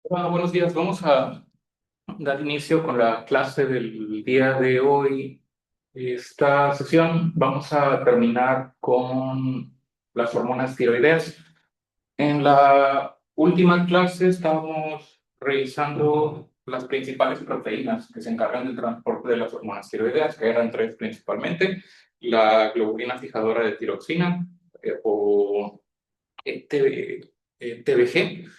Bueno, buenos días. Vamos a dar inicio con la clase del día de hoy. Esta sesión vamos a terminar con las hormonas tiroideas. En la última clase estábamos revisando las principales proteínas que se encargan del transporte de las hormonas tiroideas, que eran tres principalmente: la globulina fijadora de tiroxina, o TBG,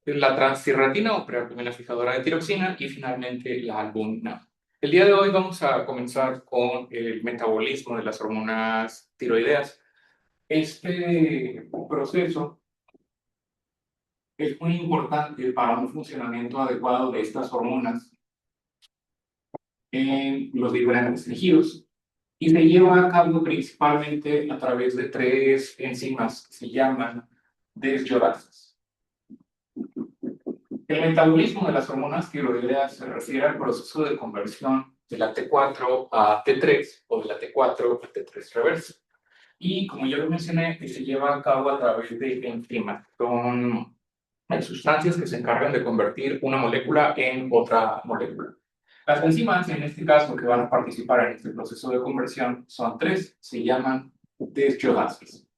la transtiratina o prealbumina fijadora de tiroxina y finalmente la albumina. El día de hoy vamos a comenzar con el metabolismo de las hormonas tiroideas. Este proceso es muy importante para un funcionamiento adecuado de estas hormonas en los diferentes tejidos y se lleva a cabo principalmente a través de tres enzimas que se llaman desyorasas. El metabolismo de las hormonas tiroideas se refiere al proceso de conversión de la T4 a T3 o de la T4 a T3 reversa. Y como ya lo mencioné, se lleva a cabo a través de enzimas. Son sustancias que se encargan de convertir una molécula en otra molécula. Las enzimas, en este caso, que van a participar en este proceso de conversión son tres, se llaman desyodasas.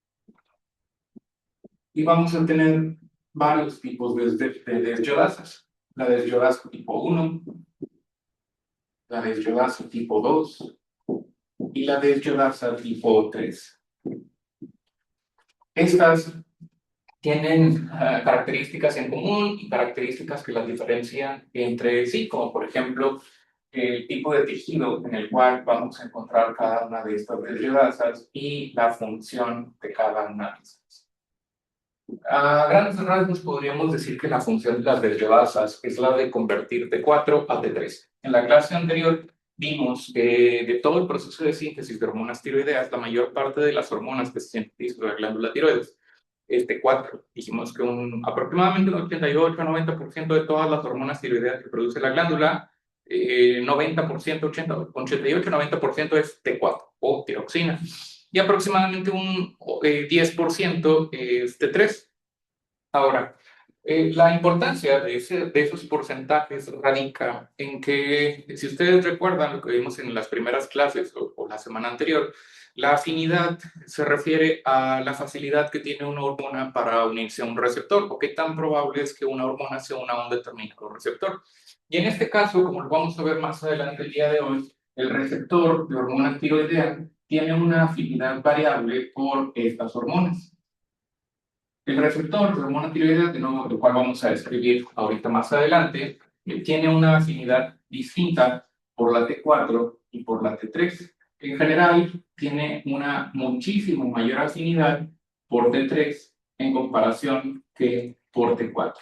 Y vamos a tener varios tipos de desyodasas. La desyodasa tipo 1, la desyodasa tipo 2 y la desyodasa tipo 3. Estas tienen características en común y características que las diferencian entre sí, como por ejemplo el tipo de tejido en el cual vamos a encontrar cada una de estas desyodasas y la función de cada una de estas. A grandes rasgos podríamos decir que la función de las desyodasas es la de convertir T4 a T3. En la clase anterior vimos que de todo el proceso de síntesis de hormonas tiroideas, la mayor parte de las hormonas que se sintetizan en la glándula tiroides es T4. Dijimos que aproximadamente un 88-90% de todas las hormonas tiroideas que produce la glándula, 90%, 88-90% es T4 o tiroxina, y aproximadamente un 10% es T3. Ahora, la importancia de esos porcentajes radica en que, si ustedes recuerdan lo que vimos en las primeras clases o la semana anterior, la afinidad se refiere a la facilidad que tiene una hormona para unirse a un receptor, o qué tan probable es que una hormona se una a un determinado receptor. Y en este caso, como lo vamos a ver más adelante el día de hoy, el receptor de hormona tiroidea tiene una afinidad variable por estas hormonas. El receptor de hormona tiroidea, de nuevo, lo cual vamos a describir ahorita más adelante, tiene una afinidad distinta por la T4 y por la T3. En general, tiene una muchísimo mayor afinidad por T3 en comparación que por T4.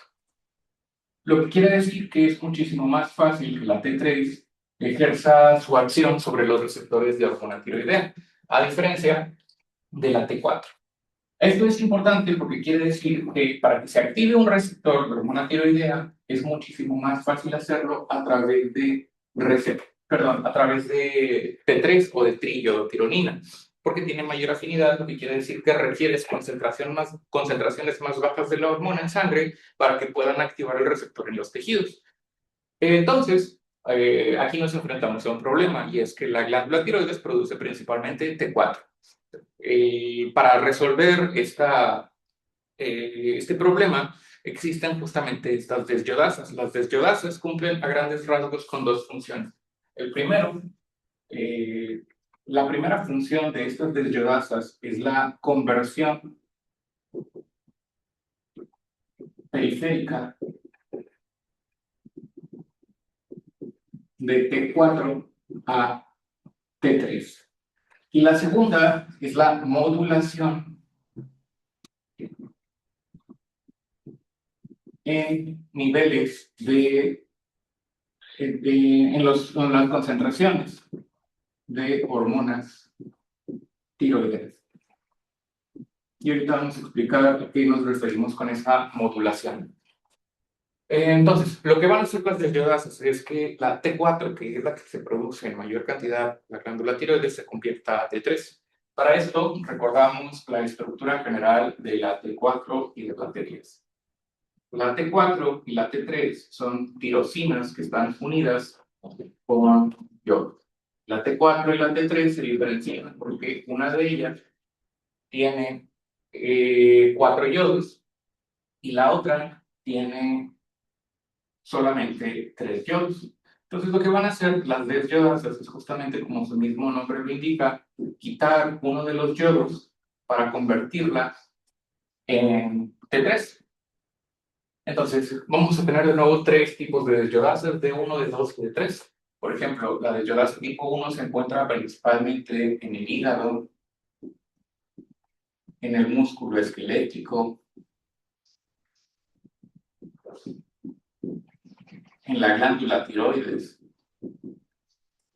Lo que quiere decir que es muchísimo más fácil que la T3 ejerza su acción sobre los receptores de hormona tiroidea, a diferencia de la T4. Esto es importante porque quiere decir que para que se active un receptor de hormona tiroidea es muchísimo más fácil hacerlo a través de a través de T3 o de triodotironina, porque tiene mayor afinidad, lo que quiere decir que requiere concentraciones más bajas de la hormona en sangre para que puedan activar el receptor en los tejidos. Entonces, aquí nos enfrentamos a un problema, y es que la glándula tiroides produce principalmente T4. Para resolver este problema, existen justamente estas desyodasas. Las desyodasas cumplen a grandes rasgos con dos funciones. El primero, eh, la primera función de estas desyodasas es la conversión periférica de T4 a T3. Y la segunda es la modulación en niveles en las concentraciones de hormonas tiroideas. Y ahorita vamos a explicar a qué nos referimos con esa modulación. Entonces, lo que van a hacer las desyodasas es que la T4, que es la que se produce en mayor cantidad, la glándula tiroides, se convierta a T3. Para esto, recordamos la estructura general de la T4 y de la T10. La T4 y la T3 son tirosinas que están unidas con yodo. La T4 y la T3 se diferencian porque una de ellas tiene 4 yodos y la otra tiene solamente 3 yodos. Entonces lo que van a hacer las desyodasas es justamente como su mismo nombre lo indica, quitar uno de los yodos para convertirla en T3. Entonces vamos a tener de nuevo 3 tipos de desyodasas, D1, D2 y D3. Por ejemplo, la desyodasa tipo 1 se encuentra principalmente en el hígado, en el músculo esquelético, en la glándula tiroides,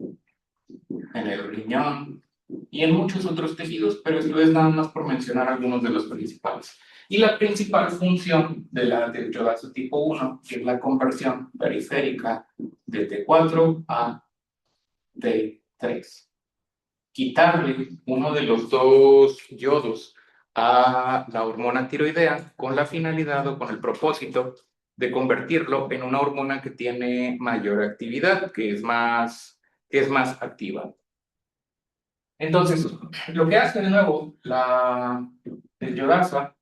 en el riñón y en muchos otros tejidos, pero esto es nada más por mencionar algunos de los principales. Y la principal función de la desyodasa tipo 1 es la conversión periférica de T4 a T3. Quitarle uno de los 2 yodos a la hormona tiroidea con la finalidad o con el propósito de convertirlo en una hormona que tiene mayor actividad, que es más activa. Entonces, lo que hace de nuevo la desyodasa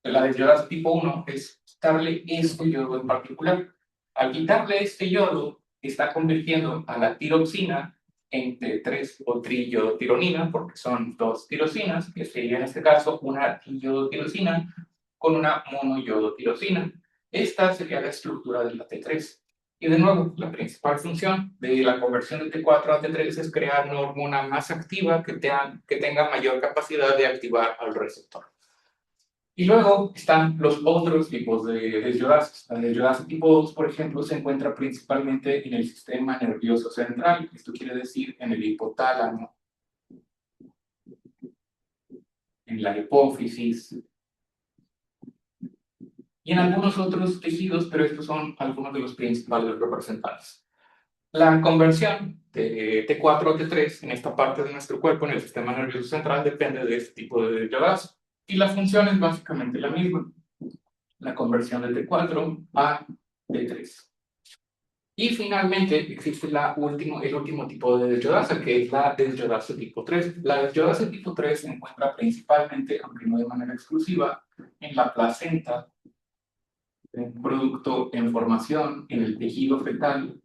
la desyodasa tipo 1 es quitarle este yodo en particular. Al quitarle este yodo, está convirtiendo a la tiroxina en T3 o triyodotironina, porque son 2 tirosinas, que sería en este caso una triyodotirosina con una monoyodotirosina. Esta sería la estructura de la T3. Y de nuevo, la principal función de la conversión de T4 a T3 es crear una hormona más activa que tenga mayor capacidad de activar al receptor. Y luego están los otros tipos de desyodasas. La desyodasa tipo 2, por ejemplo, se encuentra principalmente en el sistema nervioso central. Esto quiere decir en el hipotálamo, en la hipófisis y en algunos otros tejidos, pero estos son algunos de los principales representantes. La conversión de T4 a T3 en esta parte de nuestro cuerpo, en el sistema nervioso central, depende de este tipo de desyodasa. Y la función es básicamente la misma, la conversión de T4 a T3. Y finalmente existe el último tipo de desyodasa, que es la desyodasa tipo 3. La desyodasa tipo 3 se encuentra principalmente, aunque no de manera exclusiva, en la placenta, un producto en formación, en el tejido fetal.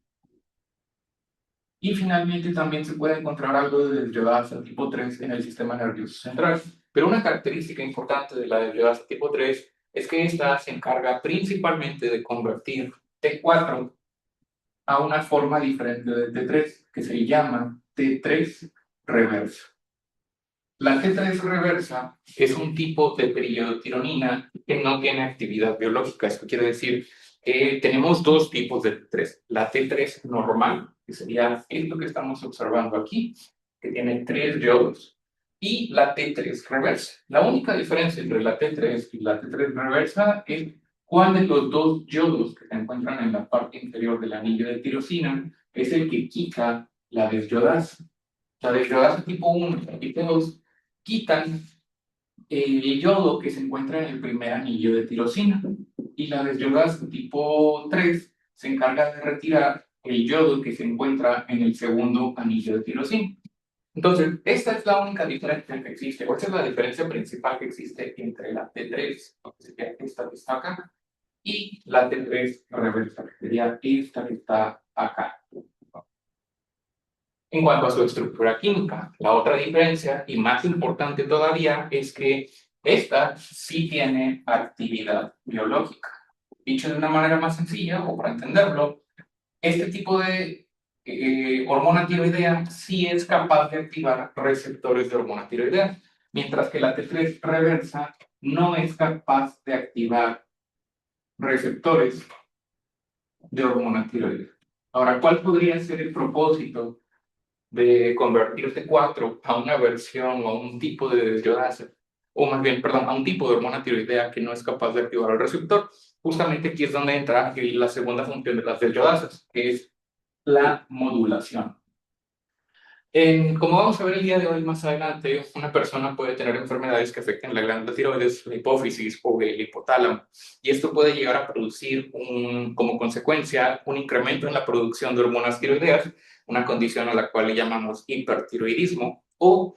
Y finalmente también se puede encontrar algo de desyodasa tipo 3 en el sistema nervioso central. Pero una característica importante de la desyodasa tipo 3 es que esta se encarga principalmente de convertir T4 a una forma diferente de T3, que se llama T3 reversa. La T3 reversa es un tipo de periodironina que no tiene actividad biológica. Esto quiere decir que tenemos 2 tipos de T3. La T3 normal, que sería esto que estamos observando aquí, que tiene 3 yodos, y la T3 reversa. La única diferencia entre la T3 y la T3 reversa es cuál de los 2 yodos que se encuentran en la parte inferior del anillo de tirosina es el que quita la desyodasa. La desyodasa tipo 1 y tipo 2 quitan el yodo que se encuentra en el primer anillo de tirosina. Y la desyodasa tipo 3 se encarga de retirar el yodo que se encuentra en el segundo anillo de tirosina. Entonces, esta es la única diferencia que existe, o esta es la diferencia principal que existe entre la T3, que sería esta que está acá, y la T3 reversa, que sería esta que está acá. En cuanto a su estructura química, la otra diferencia, y más importante todavía, es que esta sí tiene actividad biológica. Dicho de una manera más sencilla, o para entenderlo, este tipo de hormona tiroidea sí es capaz de activar receptores de hormona tiroidea, mientras que la T3 reversa no es capaz de activar receptores de hormona tiroidea. Ahora, ¿cuál podría ser el propósito de convertir T4 a una versión o a un tipo de desyodasa, o más bien, perdón, a un tipo de hormona tiroidea que no es capaz de activar el receptor? Justamente aquí es donde entra la segunda función de las desyodasas, que es la modulación. Como vamos a ver el día de hoy más adelante, una persona puede tener enfermedades que afecten la glándula tiroides, la hipófisis o el hipotálamo, y esto puede llegar a producir como consecuencia un incremento en la producción de hormonas tiroideas, una condición a la cual le llamamos hipertiroidismo, o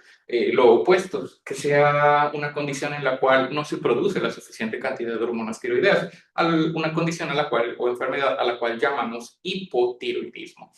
lo opuesto, que sea una condición en la cual no se produce la suficiente cantidad de hormonas tiroideas, una condición a la cual, o enfermedad a la cual llamamos hipotiroidismo.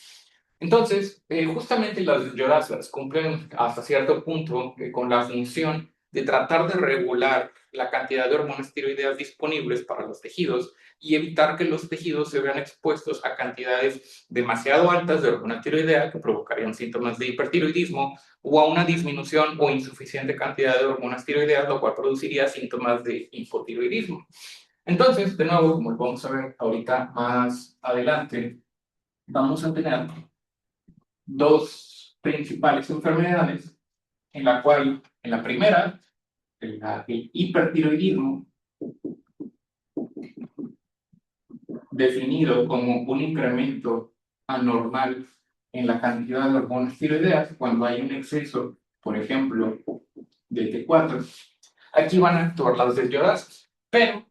Entonces, justamente las yodasas cumplen hasta cierto punto con la función de tratar de regular la cantidad de hormonas tiroideas disponibles para los tejidos y evitar que los tejidos se vean expuestos a cantidades demasiado altas de hormona tiroidea que provocarían síntomas de hipertiroidismo o a una disminución o insuficiente cantidad de hormonas tiroideas, lo cual produciría síntomas de hipotiroidismo. Entonces, de nuevo, como vamos a ver ahorita más adelante, vamos a tener dos principales enfermedades, en la primera, el hipertiroidismo, definido como un incremento anormal en la cantidad de hormonas tiroideas cuando hay un exceso, por ejemplo, de T4. Aquí van a actuar las desyodasas, pero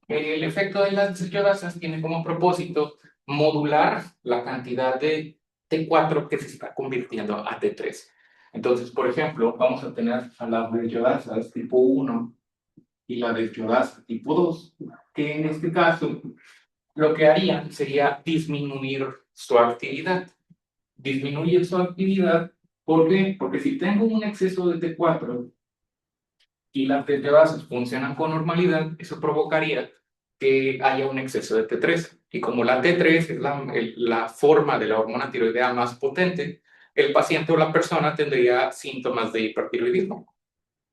el efecto de las desyodasas tiene como propósito modular la cantidad de T4 que se está convirtiendo a T3. Entonces, por ejemplo, vamos a tener a las desyodasas tipo 1 y la desyodasa tipo 2, que en este caso lo que harían sería disminuir su actividad. Disminuye su actividad, ¿por qué? Porque si tengo un exceso de T4 y las T-bases funcionan con normalidad, eso provocaría que haya un exceso de T3. Y como la T3 es la forma de la hormona tiroidea más potente, el paciente o la persona tendría síntomas de hipertiroidismo,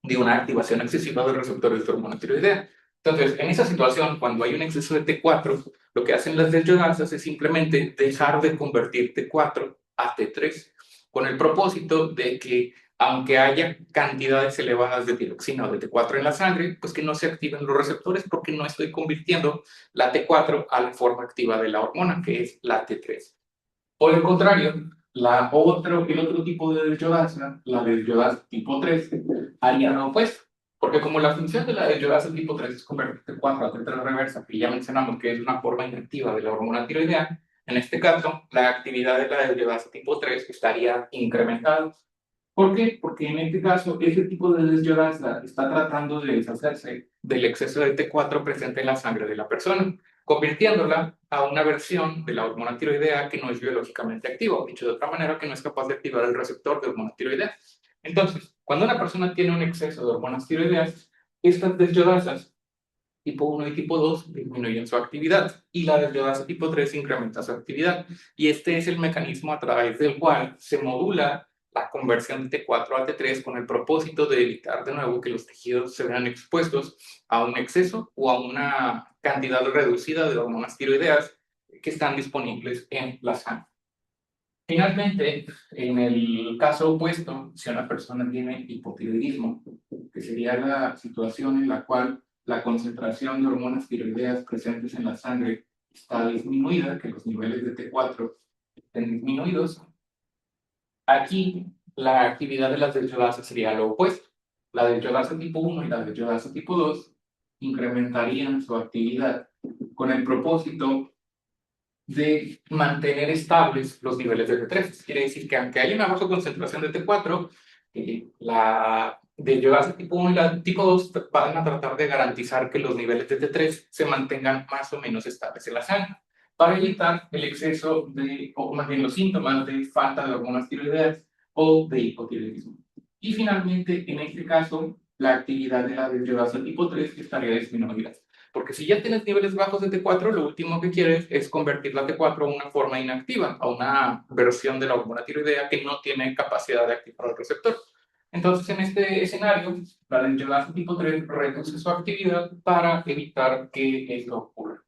de una activación excesiva de receptores de hormona tiroidea. Entonces, en esa situación, cuando hay un exceso de T4, lo que hacen las desyodasas es simplemente dejar de convertir T4 a T3, con el propósito de que, aunque haya cantidades elevadas de tiroxina o de T4 en la sangre, pues que no se activen los receptores porque no estoy convirtiendo la T4 a la forma activa de la hormona, que es la T3. Por el contrario, el otro tipo de desyodasa, la desyodasa tipo 3, haría lo opuesto. Porque como la función de la desyodasa tipo 3 es convertir T4 a T3 reversa, que ya mencionamos que es una forma inactiva de la hormona tiroidea, en este caso, la actividad de la desyodasa tipo 3 estaría incrementada. ¿Por qué? Porque en este caso, ese tipo de desyodasa está tratando de deshacerse del exceso de T4 presente en la sangre de la persona, convirtiéndola a una versión de la hormona tiroidea que no es biológicamente activa, o dicho de otra manera, que no es capaz de activar el receptor de hormona tiroidea. Entonces, cuando una persona tiene un exceso de hormonas tiroideas, estas desyodasas tipo 1 y tipo 2 disminuyen su actividad y la desyodasa tipo 3 incrementa su actividad. Y este es el mecanismo a través del cual se modula la conversión de T4 a T3 con el propósito de evitar de nuevo que los tejidos se vean expuestos a un exceso o a una cantidad reducida de hormonas tiroideas que están disponibles en la sangre. Finalmente, en el caso opuesto, si una persona tiene hipotiroidismo, que sería la situación en la cual la concentración de hormonas tiroideas presentes en la sangre está disminuida, que los niveles de T4 estén disminuidos, aquí la actividad de las desyodasas sería lo opuesto. La desyodasa tipo 1 y la desyodasa tipo 2 incrementarían su actividad con el propósito de mantener estables los niveles de T3. Quiere decir que aunque hay una baja concentración de T4, la de yodasa tipo 1 y la tipo 2 van a tratar de garantizar que los niveles de T3 se mantengan más o menos estables en la sangre, para evitar el exceso de, o más bien los síntomas de falta de hormonas tiroideas o de hipotiroidismo. Y finalmente, en este caso, la actividad de la yodasa tipo 3 estaría disminuida. Porque si ya tienes niveles bajos de T4, lo último que quieres es convertir la T4 a una forma inactiva, a una versión de la hormona tiroidea que no tiene capacidad de activar el receptor. Entonces, en este escenario, la desyodasa tipo 3 reduce su actividad para evitar que esto ocurra.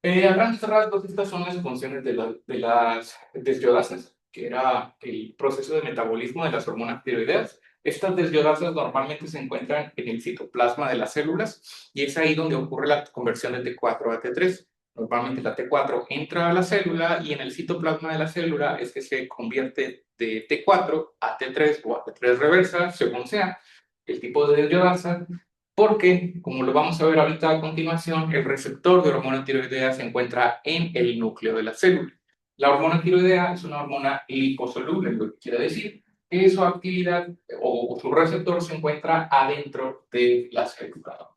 A grandes rasgos, estas son las funciones de las desyodasas, que era el proceso de metabolismo de las hormonas tiroideas. Estas desyodasas normalmente se encuentran en el citoplasma de las células y es ahí donde ocurre la conversión de T4 a T3. normalmente la T4, entra a la célula y en el citoplasma de la célula es que se convierte de T4 a T3 o a T3 reversa, según sea el tipo de desviadanza, porque, como lo vamos a ver ahorita a continuación, el receptor de hormona tiroidea se encuentra en el núcleo de la célula. La hormona tiroidea es una hormona liposoluble, lo que quiere decir que su actividad o su receptor se encuentra adentro de la célula.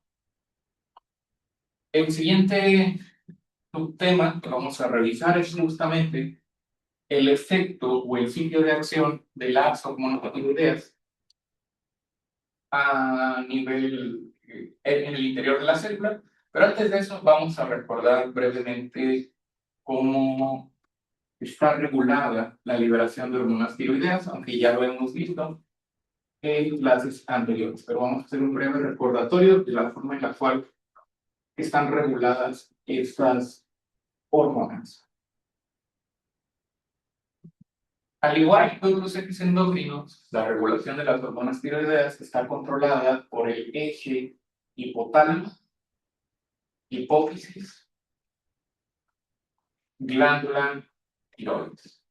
El siguiente subtema que vamos a revisar es justamente el efecto o el sitio de acción de las hormonas tiroideas a nivel en el interior de la célula, pero antes de eso vamos a recordar brevemente cómo está regulada la liberación de hormonas tiroideas, aunque ya lo hemos visto en clases anteriores, pero vamos a hacer un breve recordatorio de la forma en la cual están reguladas estas hormonas. Al igual que todos los ejes endocrinos, la regulación de las hormonas tiroideas está controlada por el eje hipotálamo, hipófisis, glándula tiroides.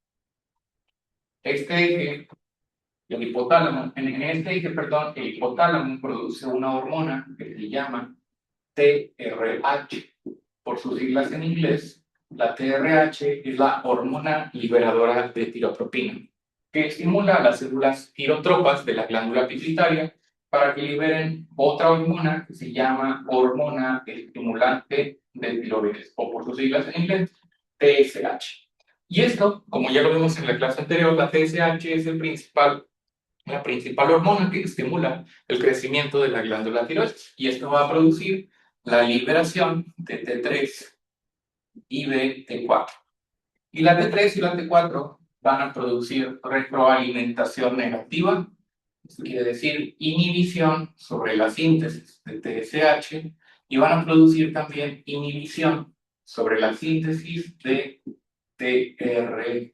Este eje, el hipotálamo, en este eje, perdón, el hipotálamo produce una hormona que se llama TRH, por sus siglas en inglés. La TRH es la hormona liberadora de tiropropina, que estimula a las células tirotropas de la glándula pituitaria para que liberen otra hormona que se llama hormona estimulante de tiroides, o por sus siglas en inglés, TSH. Y esto, como ya lo vimos en la clase anterior, la TSH es la principal hormona que estimula el crecimiento de la glándula tiroides, y esto va a producir la liberación de T3 y de T4. Y la T3 y la T4 van a producir retroalimentación negativa, esto quiere decir inhibición sobre la síntesis de TSH, y van a producir también inhibición sobre la síntesis de TRH.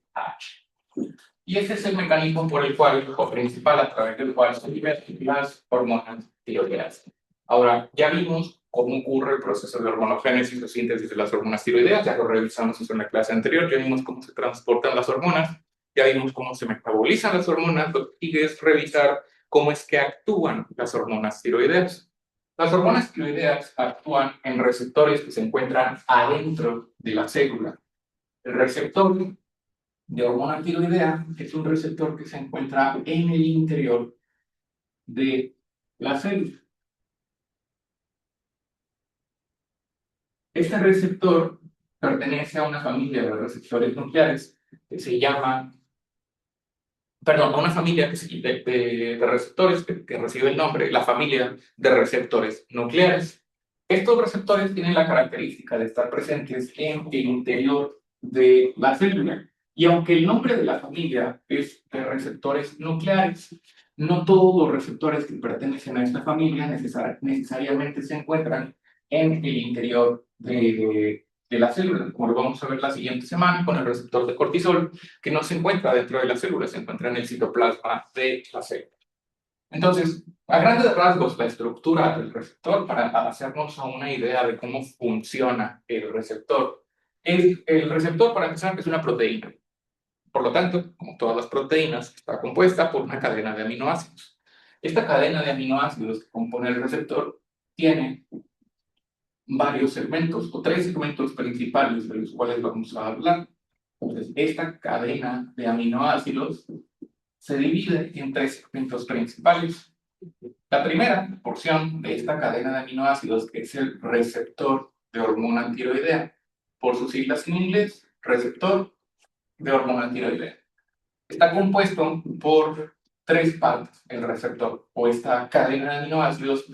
Y ese es el mecanismo por el cual, o principal a través del cual se liberan las hormonas tiroideas. Ahora, ya vimos cómo ocurre el proceso de hormonogénesis o síntesis de las hormonas tiroideas, ya lo revisamos en la clase anterior, ya vimos cómo se transportan las hormonas, ya vimos cómo se metabolizan las hormonas, lo que sigue es revisar cómo es que actúan las hormonas tiroideas. Las hormonas tiroideas actúan en receptores que se encuentran adentro de la célula. El receptor de hormona tiroidea es un receptor que se encuentra en el interior de la célula. Este receptor pertenece a una familia de receptores nucleares que se llama, perdón, a una familia de receptores que recibe el nombre, la familia de receptores nucleares. Estos receptores tienen la característica de estar presentes en el interior de la célula. Y aunque el nombre de la familia es de receptores nucleares, no todos los receptores que pertenecen a esta familia necesariamente se encuentran en el interior de la célula, como lo vamos a ver la siguiente semana con el receptor de cortisol, que no se encuentra dentro de la célula, se encuentra en el citoplasma de la célula. Entonces, a grandes rasgos, la estructura del receptor, para hacernos una idea de cómo funciona el receptor, el receptor, para empezar, es una proteína. Por lo tanto, como todas las proteínas, está compuesta por una cadena de aminoácidos. Esta cadena de aminoácidos que compone el receptor tiene varios segmentos o tres segmentos principales de los cuales vamos a hablar. Entonces, esta cadena de aminoácidos se divide en tres segmentos principales. La primera porción de esta cadena de aminoácidos es el receptor de hormona tiroidea, por sus siglas en inglés, receptor de hormona tiroidea. Está compuesto por tres partes, el receptor o esta cadena de aminoácidos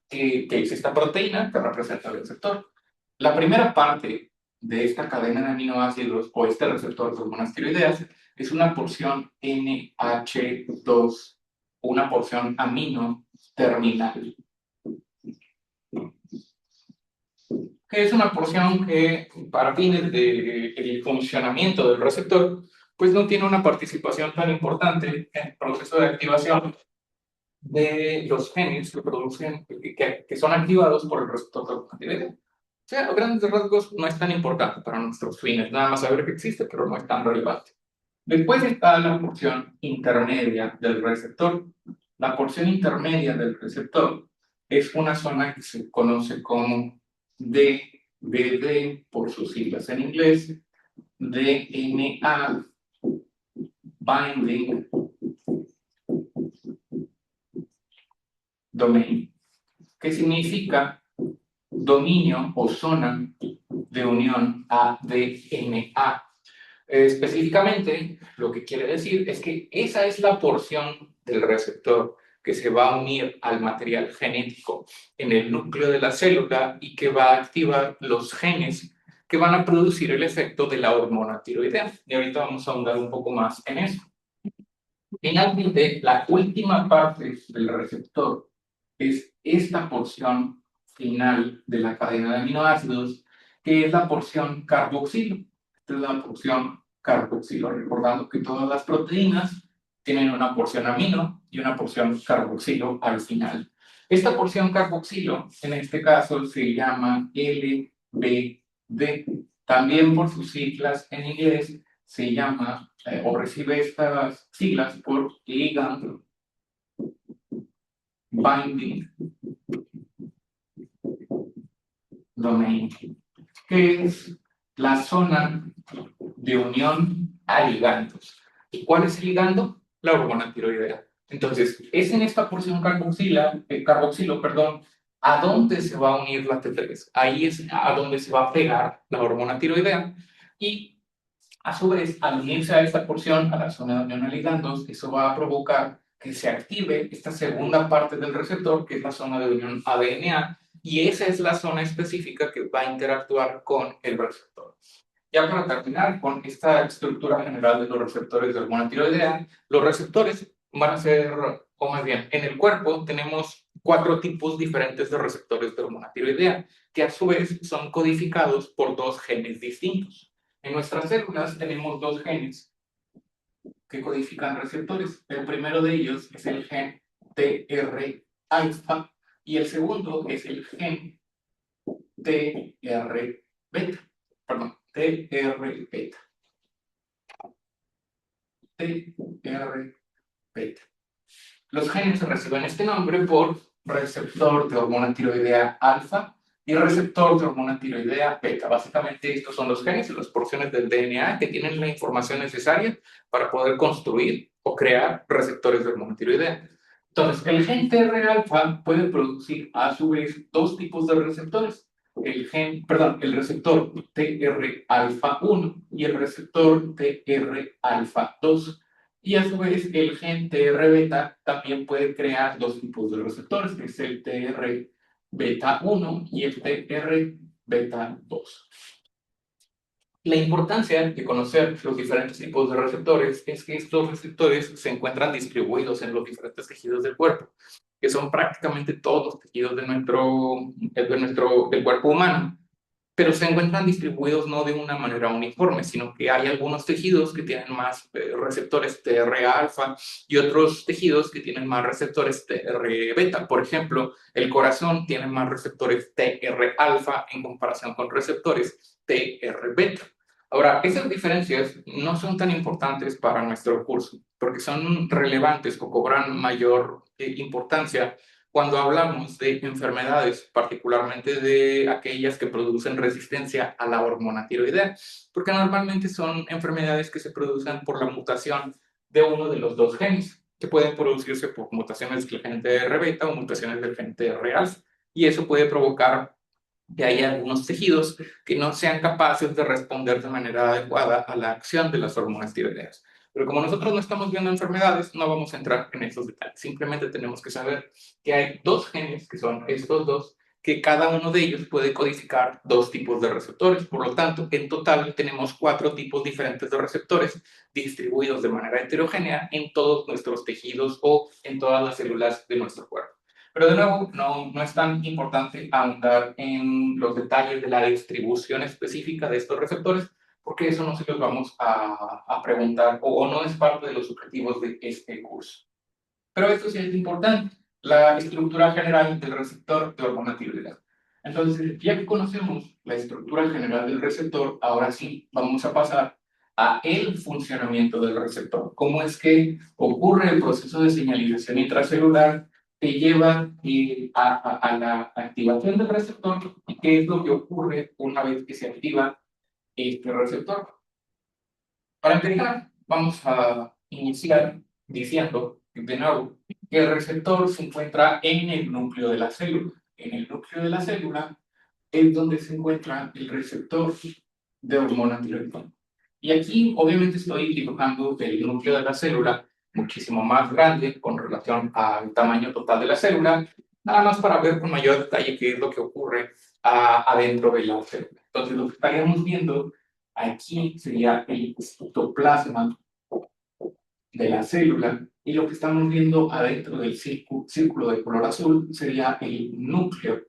que es esta proteína que representa el receptor. La primera parte de esta cadena de aminoácidos o este receptor de hormonas tiroideas es una porción NH2, una porción amino terminal, que es una porción que para fines del funcionamiento del receptor, pues no tiene una participación tan importante en el proceso de activación de los genes que producen, que son activados por el receptor de hormona tiroidea. sea, a grandes rasgos no es tan importante para nuestros fines, nada más saber que existe, pero no es tan relevante. Después está la porción intermedia del receptor. La porción intermedia del receptor es una zona que se conoce como DBD por sus siglas en inglés, DNA, Binding Domain, que significa dominio o zona de unión ADNA. Específicamente, lo que quiere decir es que esa es la porción del receptor que se va a unir al material genético en el núcleo de la célula y que va a activar los genes que van a producir el efecto de la hormona tiroidea. Y ahorita vamos a ahondar un poco más en eso. Finalmente, la última parte del receptor es esta porción final de la cadena de aminoácidos, que es la porción carboxilo. Esta es la porción carboxilo, recordando que todas las proteínas tienen una porción amino y una porción carboxilo al final. Esta porción carboxilo, en este caso, se llama LBD, también por sus siglas en inglés se llama o recibe estas siglas por Ligand Binding Domain, que es la zona de unión a ligandos. ¿Y cuál es el ligando? La hormona tiroidea. Entonces, es en esta porción carboxilo, perdón, a dónde se va a unir la T3. Ahí es a donde se va a pegar la hormona tiroidea y a su vez, al unirse a esta porción, a la zona de unión a ligandos, eso va a provocar que se active esta segunda parte del receptor, que es la zona de unión ADNA, y esa es la zona específica que va a interactuar con el receptor. Ya para terminar con esta estructura general de los receptores de hormona tiroidea, los receptores van a ser, o más bien, en el cuerpo tenemos 4 tipos diferentes de receptores de hormona tiroidea, que a su vez son codificados por 2 genes distintos. En nuestras células tenemos 2 genes que codifican receptores. El primero de ellos es el gen TR-alfa y el segundo es el gen TR-beta. Perdón, TR-beta. TR-beta. Los genes reciben este nombre por receptor de hormona tiroidea alfa y receptor de hormona tiroidea beta. Básicamente estos son los genes y las porciones del DNA que tienen la información necesaria para poder construir o crear receptores de hormona tiroidea. Entonces, el gen TR-alfa puede producir a su vez 2 tipos de receptores. El receptor TR-alfa 1 y el receptor TR-alfa 2. Y a su vez, el gen TR-beta también puede crear 2 tipos de receptores, que es el TR-beta 1 y el TR-beta 2. La importancia de conocer los diferentes tipos de receptores es que estos receptores se encuentran distribuidos en los diferentes tejidos del cuerpo, que son prácticamente todos los tejidos del cuerpo humano, pero se encuentran distribuidos no de una manera uniforme, sino que hay algunos tejidos que tienen más receptores TR-alfa y otros tejidos que tienen más receptores TR-beta. Por ejemplo, el corazón tiene más receptores TR-alfa en comparación con receptores TR-beta. Ahora, esas diferencias no son tan importantes para nuestro curso, porque son relevantes o cobran mayor importancia cuando hablamos de enfermedades, particularmente de aquellas que producen resistencia a la hormona tiroidea, porque normalmente son enfermedades que se producen por la mutación de uno de los 2 genes, que pueden producirse por mutaciones del gen TR-beta o mutaciones del gen TR-alfa, y eso puede provocar que haya algunos tejidos que no sean capaces de responder de manera adecuada a la acción de las hormonas tiroideas. Pero como nosotros no estamos viendo enfermedades, no vamos a entrar en esos detalles. Simplemente tenemos que saber que hay 2 genes, que son estos 2, que cada uno de ellos puede codificar 2 tipos de receptores. Por lo tanto, en total tenemos 4 tipos diferentes de receptores distribuidos de manera heterogénea en todos nuestros tejidos o en todas las células de nuestro cuerpo. Pero de nuevo, no es tan importante ahondar en los detalles de la distribución específica de estos receptores, porque eso no se los vamos a preguntar o no es parte de los objetivos de este curso. Pero esto sí es importante, la estructura general del receptor de hormona tiroidea. Entonces, ya que conocemos la estructura general del receptor, ahora sí vamos a pasar a el funcionamiento del receptor. ¿Cómo es que ocurre el proceso de señalización intracelular que lleva a la activación del receptor y qué es lo que ocurre una vez que se activa este receptor? Para empezar, vamos a iniciar diciendo, de nuevo, que el receptor se encuentra en el núcleo de la célula. En el núcleo de la célula es donde se encuentra el receptor de hormona tiroidea. Y aquí, obviamente, estoy dibujando el núcleo de la célula muchísimo más grande con relación al tamaño total de la célula, nada más para ver con mayor detalle qué es lo que ocurre adentro de la célula. Entonces, lo que estaríamos viendo aquí sería el citoplasma de la célula y lo que estamos viendo adentro del círculo de color azul sería el núcleo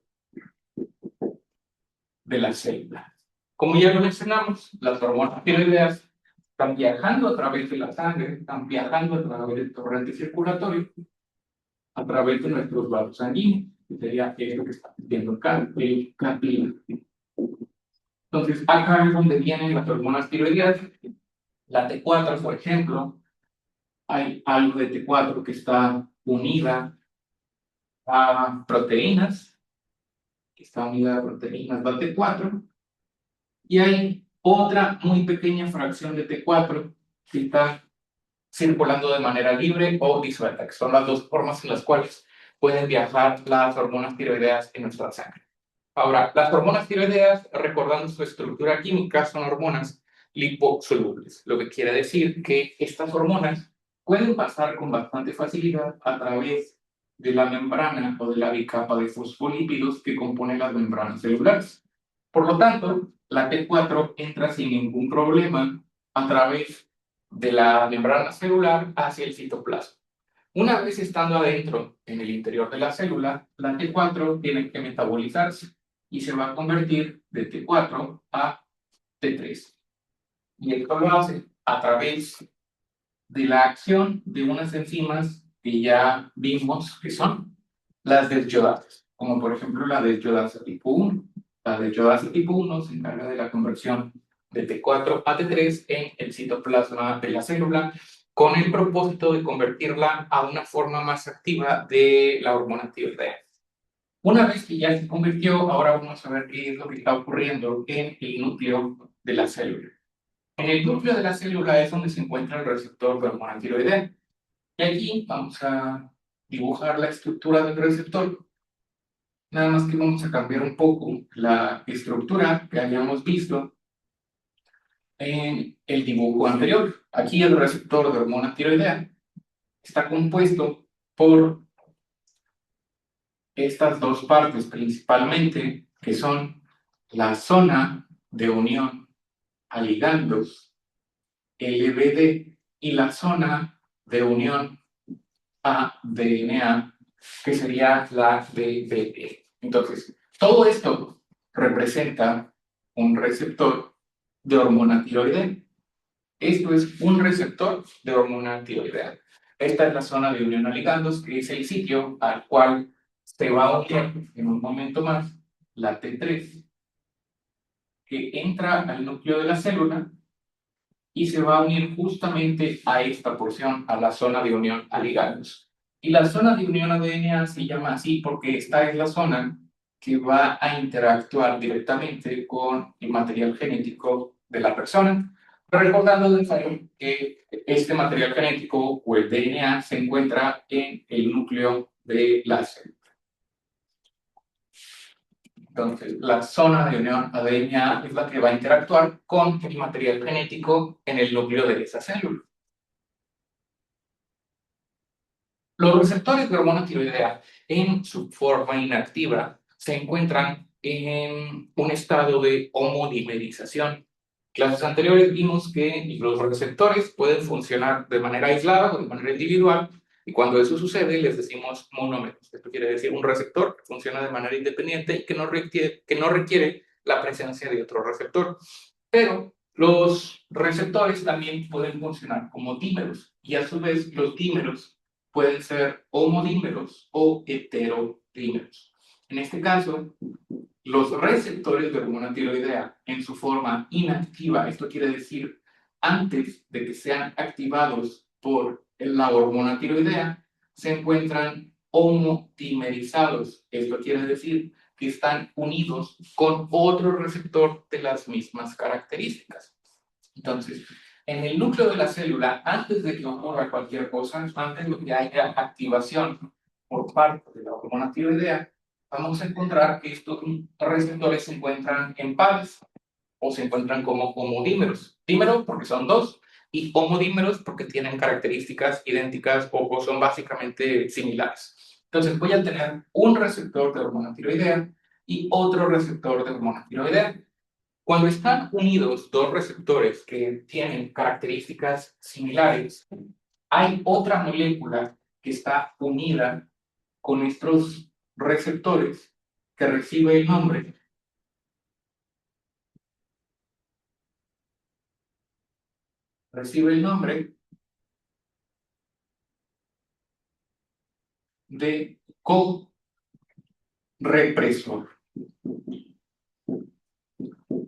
de la célula. Como ya lo mencionamos, las hormonas tiroideas están viajando a través de la sangre, están viajando a través del torrente circulatorio, a través de nuestros vasos sanguíneos, que sería esto que está viendo acá, el capílaro. Entonces, acá es donde vienen las hormonas tiroideas. La T4, por ejemplo, hay algo de T4 que está unida a proteínas, la T4, y hay otra muy pequeña fracción de T4 que está circulando de manera libre o disuelta, que son las dos formas en las cuales pueden viajar las hormonas tiroideas en nuestra sangre. Ahora, las hormonas tiroideas, recordando su estructura química, son hormonas liposolubles, lo que quiere decir que estas hormonas pueden pasar con bastante facilidad a través de la membrana o de la bicapa de fosfolípidos que componen las membranas celulares. Por lo tanto, la T4 entra sin ningún problema a través de la membrana celular hacia el citoplasma. Una vez estando adentro, en el interior de la célula, la T4 tiene que metabolizarse y se va a convertir de T4 a T3. Y esto lo hace a través de la acción de unas enzimas que ya vimos que son las desyodasas, como por ejemplo la desyodasa tipo 1. La desyodasa tipo 1 se encarga de la conversión de T4 a T3 en el citoplasma de la célula, con el propósito de convertirla a una forma más activa de la hormona tiroidea. Una vez que ya se convirtió, ahora vamos a ver qué es lo que está ocurriendo en el núcleo de la célula. En el núcleo de la célula es donde se encuentra el receptor de hormona tiroidea. Y aquí vamos a dibujar la estructura del receptor. Nada más que vamos a cambiar un poco la estructura que habíamos visto en el dibujo anterior. Aquí el receptor de hormona tiroidea está compuesto por estas dos partes principalmente, que son la zona de unión a ligandos, LBD, y la zona de unión a DNA, que sería la DBE. Entonces, todo esto representa un receptor de hormona tiroidea. Esto es un receptor de hormona tiroidea. Esta es la zona de unión a ligandos, que es el sitio al cual se va a unir en un momento más la T3, que entra al núcleo de la célula y se va a unir justamente a esta porción, a la zona de unión a ligandos. Y la zona de unión a DNA se llama así porque esta es la zona que va a interactuar directamente con el material genético de la persona. Recordando que este material genético o el DNA se encuentra en el núcleo de la célula. Entonces, la zona de unión ADN-A es la que va a interactuar con el material genético en el núcleo de esa célula. Los receptores de hormona tiroidea en su forma inactiva se encuentran en un estado de homodimerización. Clases anteriores vimos que los receptores pueden funcionar de manera aislada o de manera individual, y cuando eso sucede les decimos monómeros. Esto quiere decir un receptor que funciona de manera independiente y que no requiere la presencia de otro receptor. Pero los receptores también pueden funcionar como dímeros, y a su vez los dímeros pueden ser homodímeros o heterodímeros. En este caso, los receptores de hormona tiroidea en su forma inactiva, esto quiere decir antes de que sean activados por la hormona tiroidea, se encuentran homodimerizados. Esto quiere decir que están unidos con otro receptor de las mismas características. Entonces, en el núcleo de la célula, antes de que ocurra cualquier cosa, antes de que haya activación por parte de la hormona tiroidea, vamos a encontrar que estos receptores se encuentran en pares o se encuentran como homodímeros. Dímeros porque son dos y homodímeros porque tienen características idénticas o son básicamente similares. Entonces voy a tener un receptor de hormona tiroidea y otro receptor de hormona tiroidea. Cuando están unidos dos receptores que tienen características similares, hay otra molécula que está unida con estos receptores que recibe el nombre de correpresor.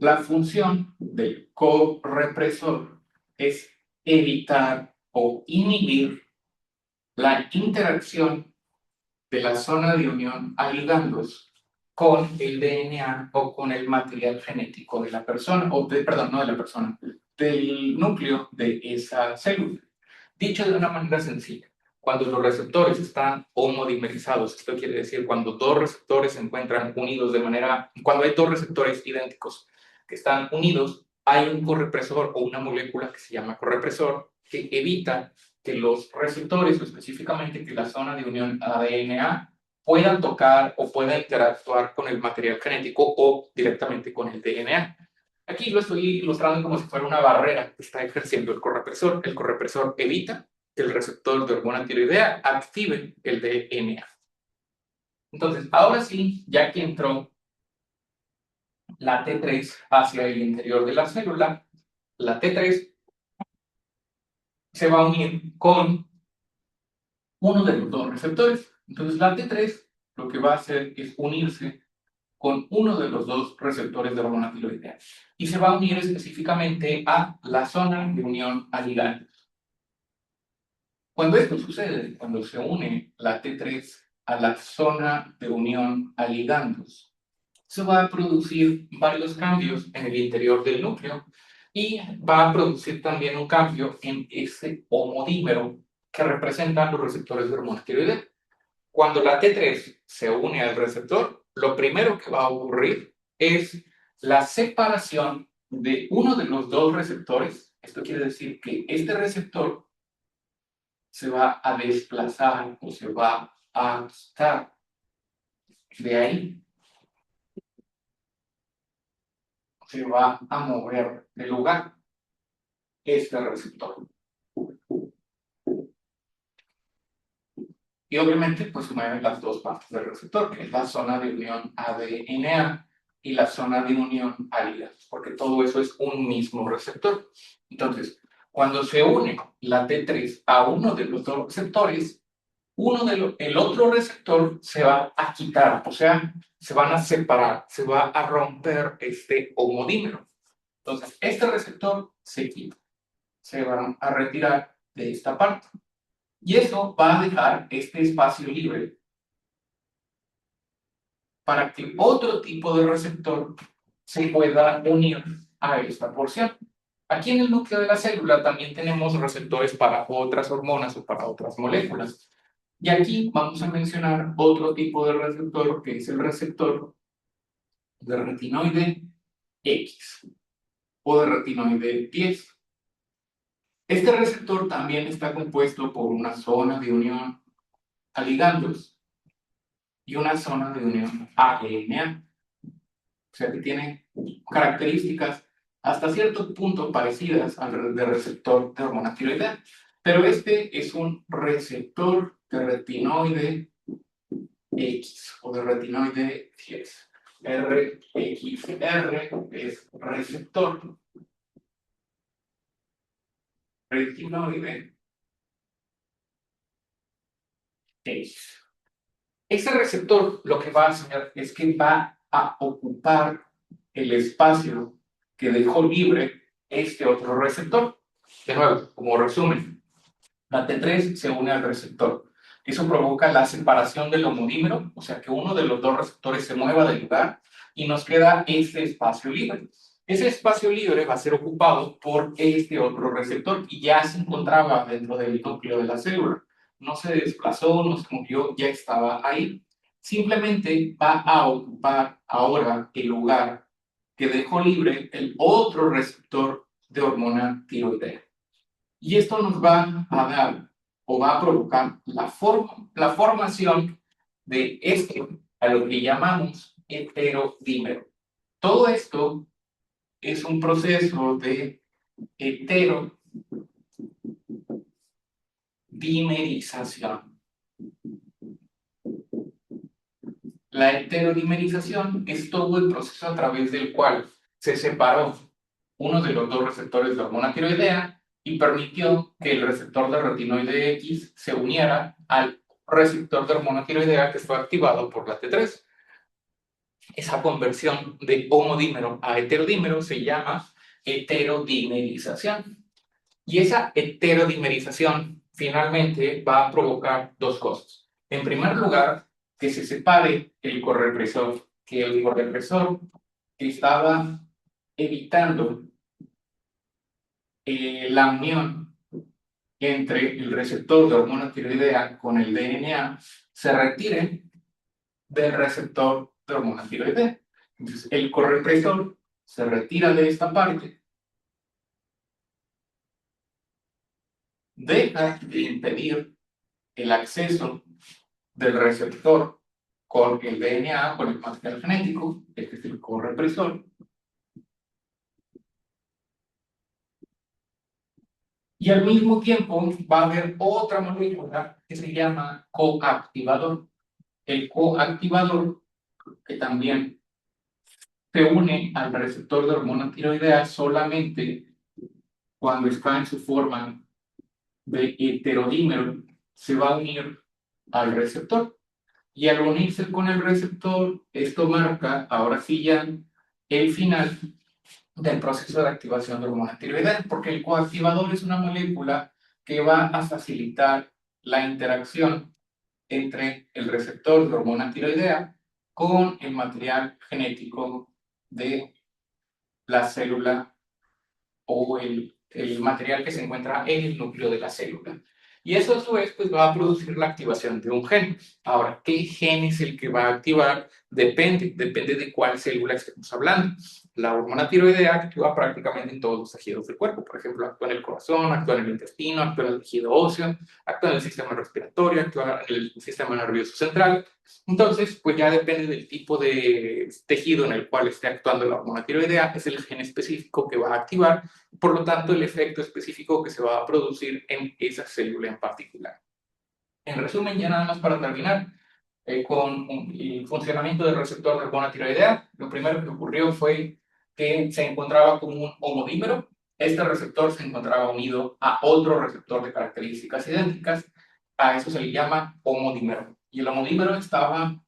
La función del correpresor es evitar o inhibir la interacción de la zona de unión a ligandos con el DNA o con el material genético de la persona, perdón, no de la persona, del núcleo de esa célula. Dicho de una manera sencilla, cuando los receptores están homodimerizados, esto quiere decir cuando dos receptores se encuentran unidos cuando hay dos receptores idénticos que están unidos, hay un correpresor o una molécula que se llama correpresor que evita que los receptores, o específicamente que la zona de unión ADN-A, puedan tocar o puedan interactuar con el material genético o directamente con el DNA. Aquí lo estoy ilustrando como si fuera una barrera que está ejerciendo el correpresor. El correpresor evita que el receptor de hormona tiroidea active el DNA. Entonces, ahora sí, ya que entró la T3 hacia el interior de la célula, la T3 se va a unir con uno de los dos receptores. Entonces, la T3 lo que va a hacer es unirse con uno de los dos receptores de hormona tiroidea y se va a unir específicamente a la zona de unión a ligandos. Cuando esto sucede, cuando se une la T3 a la zona de unión a ligandos, se va a producir varios cambios en el interior del núcleo y va a producir también un cambio en ese homodímero que representan los receptores de hormona tiroidea. Cuando la T3 se une al receptor, lo primero que va a ocurrir es la separación de uno de los dos receptores. Esto quiere decir que este receptor se va a desplazar o se va a quitar de ahí, se va a mover de lugar este receptor. Y obviamente pues se mueven las dos partes del receptor, que es la zona de unión ADN-A y la zona de unión a ligandos, porque todo eso es un mismo receptor. Entonces, cuando se une la T3 a uno de los dos receptores, el otro receptor se va a quitar, o sea, se van a separar, se va a romper este homodímero. Entonces, este receptor se quita, se va a retirar de esta parte. Y eso va a dejar este espacio libre para que otro tipo de receptor se pueda unir a esta porción. Aquí en el núcleo de la célula también tenemos receptores para otras hormonas o para otras moléculas. Y aquí vamos a mencionar otro tipo de receptor que es el receptor de retinoide X o de retinoide 10. Este receptor también está compuesto por una zona de unión a ligandos y una zona de unión a ADN. O sea que tiene características hasta cierto punto parecidas al de receptor de hormona tiroidea. Pero este es un receptor de retinoide X o de retinoide 10. RXR es receptor retinoide X. Ese receptor lo que va a hacer es que va a ocupar el espacio que dejó libre este otro receptor. De nuevo, como resumen, la T3 se une al receptor. Eso provoca la separación del homodímero, o sea que uno de los dos receptores se mueva del lugar y nos queda este espacio libre. Ese espacio libre va a ser ocupado por este otro receptor y ya se encontraba dentro del núcleo de la célula. No se desplazó, no se movió, ya estaba ahí. Simplemente va a ocupar ahora el lugar que dejó libre el otro receptor de hormona tiroidea. Y esto nos va a dar o va a provocar la formación de esto, a lo que llamamos heterodímero. Todo esto es un proceso de heterodimerización. La heterodimerización es todo el proceso a través del cual se separó uno de los dos receptores de hormona tiroidea y permitió que el receptor de retinoide X se uniera al receptor de hormona tiroidea que fue activado por la T3. Esa conversión de homodímero a heterodímero se llama heterodimerización. Y esa heterodimerización finalmente va a provocar dos cosas. En primer lugar, que se separe el correpresor, que el correpresor estaba evitando la unión entre el receptor de hormona tiroidea con el DNA se retire del receptor de hormona tiroidea. Entonces, el correpresor se retira de esta parte, deja de impedir el acceso del receptor con el DNA, con el material genético, este es el correpresor, y al mismo tiempo va a haber otra molécula que se llama coactivador. El coactivador, que también se une al receptor de hormona tiroidea solamente cuando está en su forma de heterodímero, se va a unir al receptor. Y al unirse con el receptor, esto marca, ahora sí ya, el final del proceso de activación de hormona tiroidea, porque el coactivador es una molécula que va a facilitar la interacción entre el receptor de hormona tiroidea con el material genético de la célula o el material que se encuentra en el núcleo de la célula. Y eso a su vez pues, va a producir la activación de un gen. Ahora, ¿qué gen es el que va a activar? Depende de cuál célula estemos hablando. La hormona tiroidea actúa prácticamente en todos los tejidos del cuerpo. Por ejemplo, actúa en el corazón, actúa en el intestino, actúa en el tejido óseo, actúa en el sistema respiratorio, actúa en el sistema nervioso central. Entonces, pues ya depende del tipo de tejido en el cual esté actuando la hormona tiroidea, es el gen específico que va a activar, por lo tanto, el efecto específico que se va a producir en esa célula en particular. En resumen, ya nada más para terminar, con el funcionamiento del receptor de hormona tiroidea, lo primero que ocurrió fue que se encontraba como un homodímero. Este receptor se encontraba unido a otro receptor de características idénticas. A eso se le llama homodímero. Y el homodímero estaba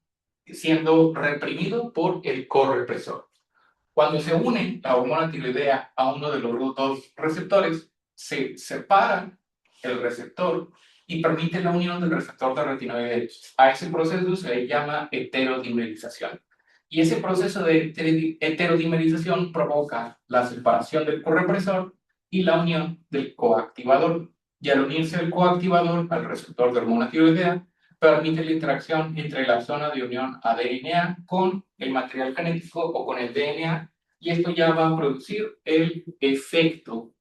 siendo reprimido por el correpresor. Cuando se une la hormona tiroidea a uno de los dos receptores, se separa el receptor y permite la unión del receptor de retinoide. A ese proceso se le llama heterodimerización. Y ese proceso de heterodimerización provoca la separación del correpresor y la unión del coactivador. Y al unirse el coactivador al receptor de hormona tiroidea, permite la interacción entre la zona de unión ADNA con el material genético o con el DNA, y esto ya va a producir el efecto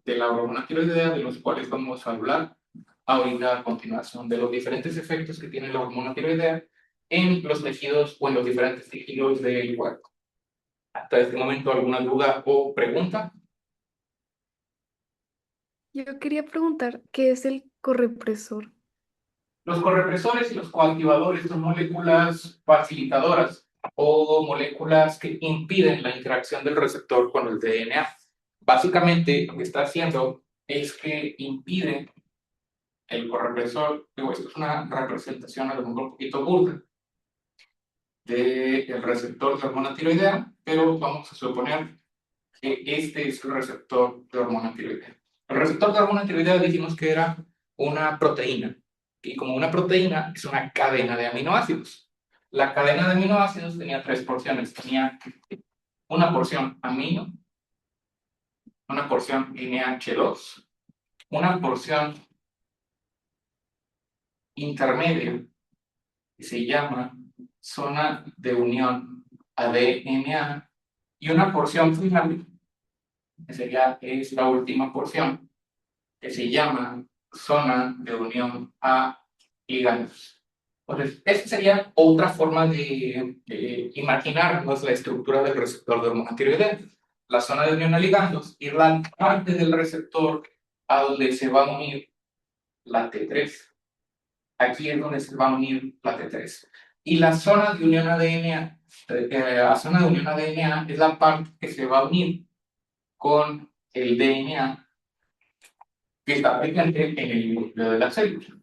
de la hormona tiroidea, de los cuales vamos a hablar ahorita a continuación, de los diferentes efectos que tiene la hormona tiroidea en los tejidos o en los diferentes tejidos del cuerpo. Hasta este momento, ¿alguna duda o pregunta? Yo quería preguntar, ¿qué es el correpresor? Los correpresores y los coactivadores son moléculas facilitadoras o moléculas que impiden la interacción del receptor con el DNA. Básicamente, lo que está haciendo es que impide el correpresor, digo, esto es una representación a lo mejor un poquito burda del receptor de hormona tiroidea, pero vamos a suponer que este es el receptor de hormona tiroidea. El receptor de hormona tiroidea dijimos que era una proteína, y como una proteína es una cadena de aminoácidos. La cadena de aminoácidos tenía tres porciones, tenía una porción amino, una porción NH2, una porción intermedia que se llama zona de unión ADNA y una porción final, que es la última porción, que se llama zona de unión a ligandos. Entonces, esta sería otra forma de imaginarnos la estructura del receptor de hormona tiroidea. La zona de unión a ligandos y la parte del receptor a donde se va a unir la T3. Aquí es donde se va a unir la T3. Y la zona de unión ADN, la zona de unión ADNA es la parte que se va a unir con el DNA que está presente en el núcleo de la célula.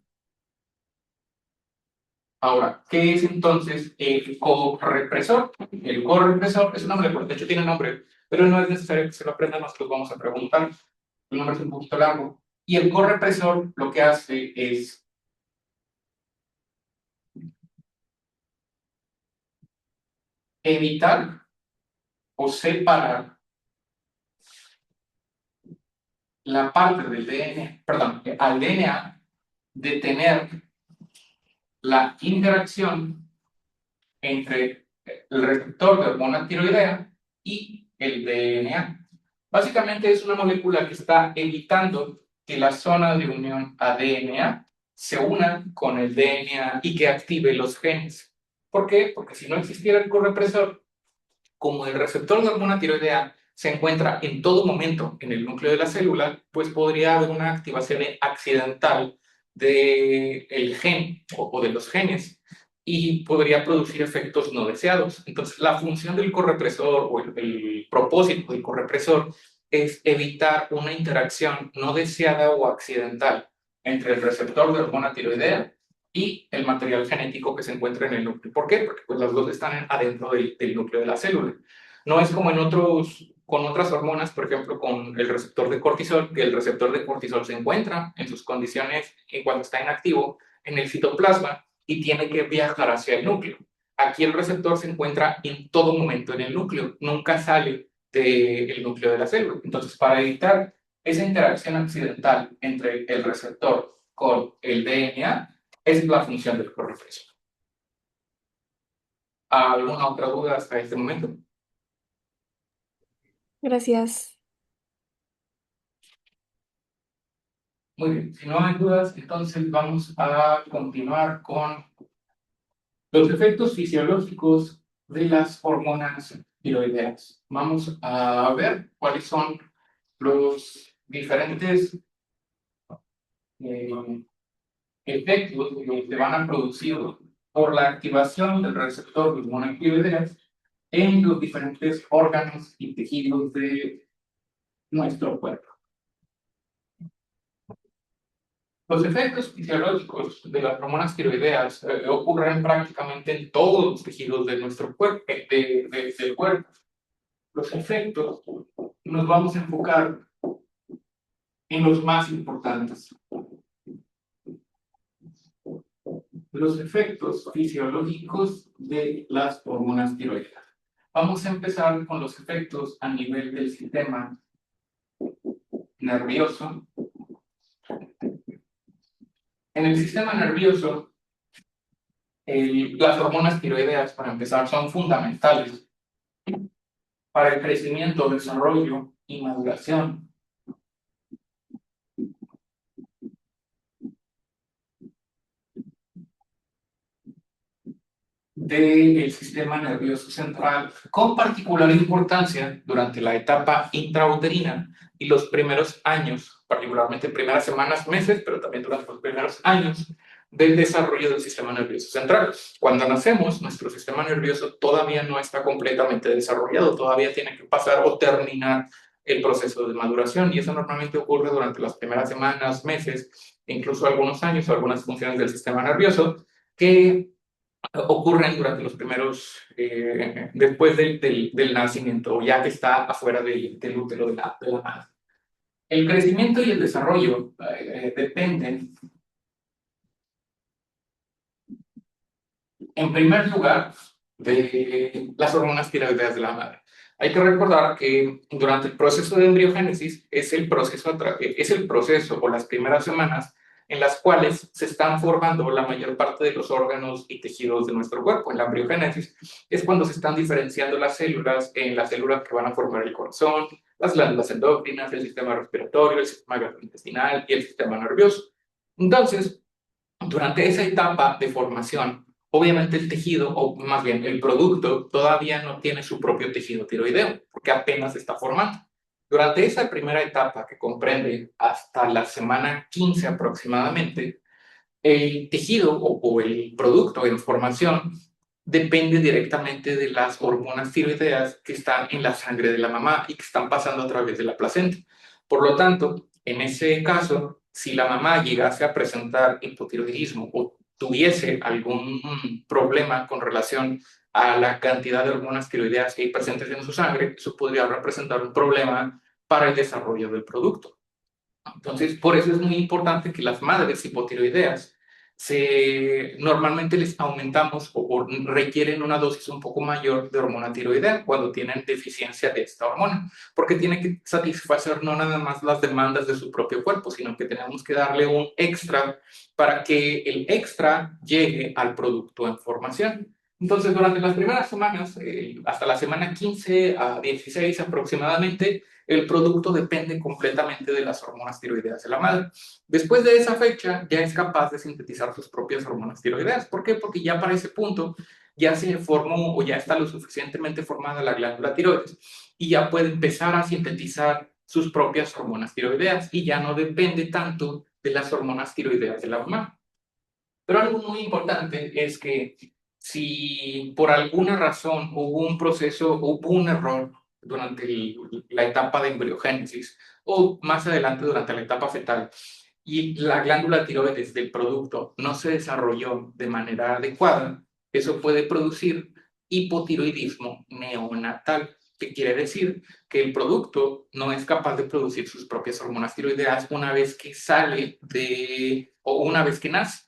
Ahora, ¿qué es entonces el correpresor? El correpresor es un nombre, de hecho tiene nombre, pero no es necesario que se lo aprendan, nosotros vamos a preguntar. El nombre es un poquito largo. Y el correpresor lo que hace es evitar o separar la parte del DNA, perdón, al DNA de tener la interacción entre el receptor de hormona tiroidea y el DNA. Básicamente es una molécula que está evitando que la zona de unión ADNA se una con el DNA y que active los genes. ¿Por qué? Porque si no existiera el correpresor, como el receptor de hormona tiroidea se encuentra en todo momento en el núcleo de la célula, pues podría haber una activación accidental del gen o de los genes y podría producir efectos no deseados. Entonces, la función del correpresor o el propósito del correpresor es evitar una interacción no deseada o accidental entre el receptor de hormona tiroidea y el material genético que se encuentra en el núcleo. ¿Por qué? Porque pues, las dos están adentro del núcleo de la célula. No es como con otras hormonas, por ejemplo, con el receptor de cortisol, que el receptor de cortisol se encuentra en sus condiciones en cuando está inactivo en el citoplasma y tiene que viajar hacia el núcleo. Aquí el receptor se encuentra en todo momento en el núcleo, nunca sale del núcleo de la célula. Entonces, para evitar esa interacción accidental entre el receptor con el DNA, esa es la función del correpresor. ¿Alguna otra duda hasta este momento? Gracias. Muy bien, si no hay dudas, entonces vamos a continuar con los efectos fisiológicos de las hormonas tiroideas. Vamos a ver cuáles son los diferentes eh, efectos que se van a producir por la activación del receptor de hormonas tiroideas en los diferentes órganos y tejidos de nuestro cuerpo. Los efectos fisiológicos de las hormonas tiroideas ocurren prácticamente en todos los tejidos de nuestro cuerpo, del cuerpo. Los efectos nos vamos a enfocar en los más importantes. Los efectos fisiológicos de las hormonas tiroideas. Vamos a empezar con los efectos a nivel del sistema nervioso. En el sistema nervioso, las hormonas tiroideas, para empezar, son fundamentales para el crecimiento, desarrollo y maduración del sistema nervioso central, con particular importancia durante la etapa intrauterina y los primeros años, particularmente primeras semanas, meses, pero también durante los primeros años del desarrollo del sistema nervioso central. Cuando nacemos, nuestro sistema nervioso todavía no está completamente desarrollado, todavía tiene que pasar o terminar el proceso de maduración, y eso normalmente ocurre durante las primeras semanas, meses, incluso algunos años o algunas funciones del sistema nervioso que ocurren durante los primeros, después del nacimiento, o ya que está afuera del útero de la madre. El crecimiento y el desarrollo dependen, en primer lugar, de las hormonas tiroideas de la madre. Hay que recordar que durante el proceso de embriogénesis es el proceso o las primeras semanas en las cuales se están formando la mayor parte de los órganos y tejidos de nuestro cuerpo. En la embriogénesis es cuando se están diferenciando las células en las células que van a formar el corazón, las glándulas endocrinas, el sistema respiratorio, el sistema gastrointestinal y el sistema nervioso. Entonces, durante esa etapa de formación, obviamente el tejido, o más bien el producto, todavía no tiene su propio tejido tiroideo, porque apenas se está formando. Durante esa primera etapa, que comprende hasta la semana 15 aproximadamente, el tejido o el producto en formación depende directamente de las hormonas tiroideas que están en la sangre de la mamá y que están pasando a través de la placenta. Por lo tanto, en ese caso, si la mamá llegase a presentar hipotiroidismo o tuviese algún problema con relación a la cantidad de hormonas tiroideas que hay presentes en su sangre, eso podría representar un problema para el desarrollo del producto. Entonces, por eso es muy importante que las madres hipotiroideas normalmente les aumentamos o requieren una dosis un poco mayor de hormona tiroidea cuando tienen deficiencia de esta hormona, porque tiene que satisfacer no nada más las demandas de su propio cuerpo, sino que tenemos que darle un extra para que el extra llegue al producto en formación. Entonces, durante las primeras semanas, hasta la semana 15 a 16 aproximadamente, el producto depende completamente de las hormonas tiroideas de la madre. Después de esa fecha, ya es capaz de sintetizar sus propias hormonas tiroideas. ¿Por qué? Porque ya para ese punto ya se formó o ya está lo suficientemente formada la glándula tiroides y ya puede empezar a sintetizar sus propias hormonas tiroideas y ya no depende tanto de las hormonas tiroideas de la mamá. Pero algo muy importante es que si por alguna razón hubo un error durante la etapa de embriogénesis o más adelante durante la etapa fetal y la glándula tiroides del producto no se desarrolló de manera adecuada, eso puede producir hipotiroidismo neonatal, que quiere decir que el producto no es capaz de producir sus propias hormonas tiroideas una vez que sale o una vez que nace.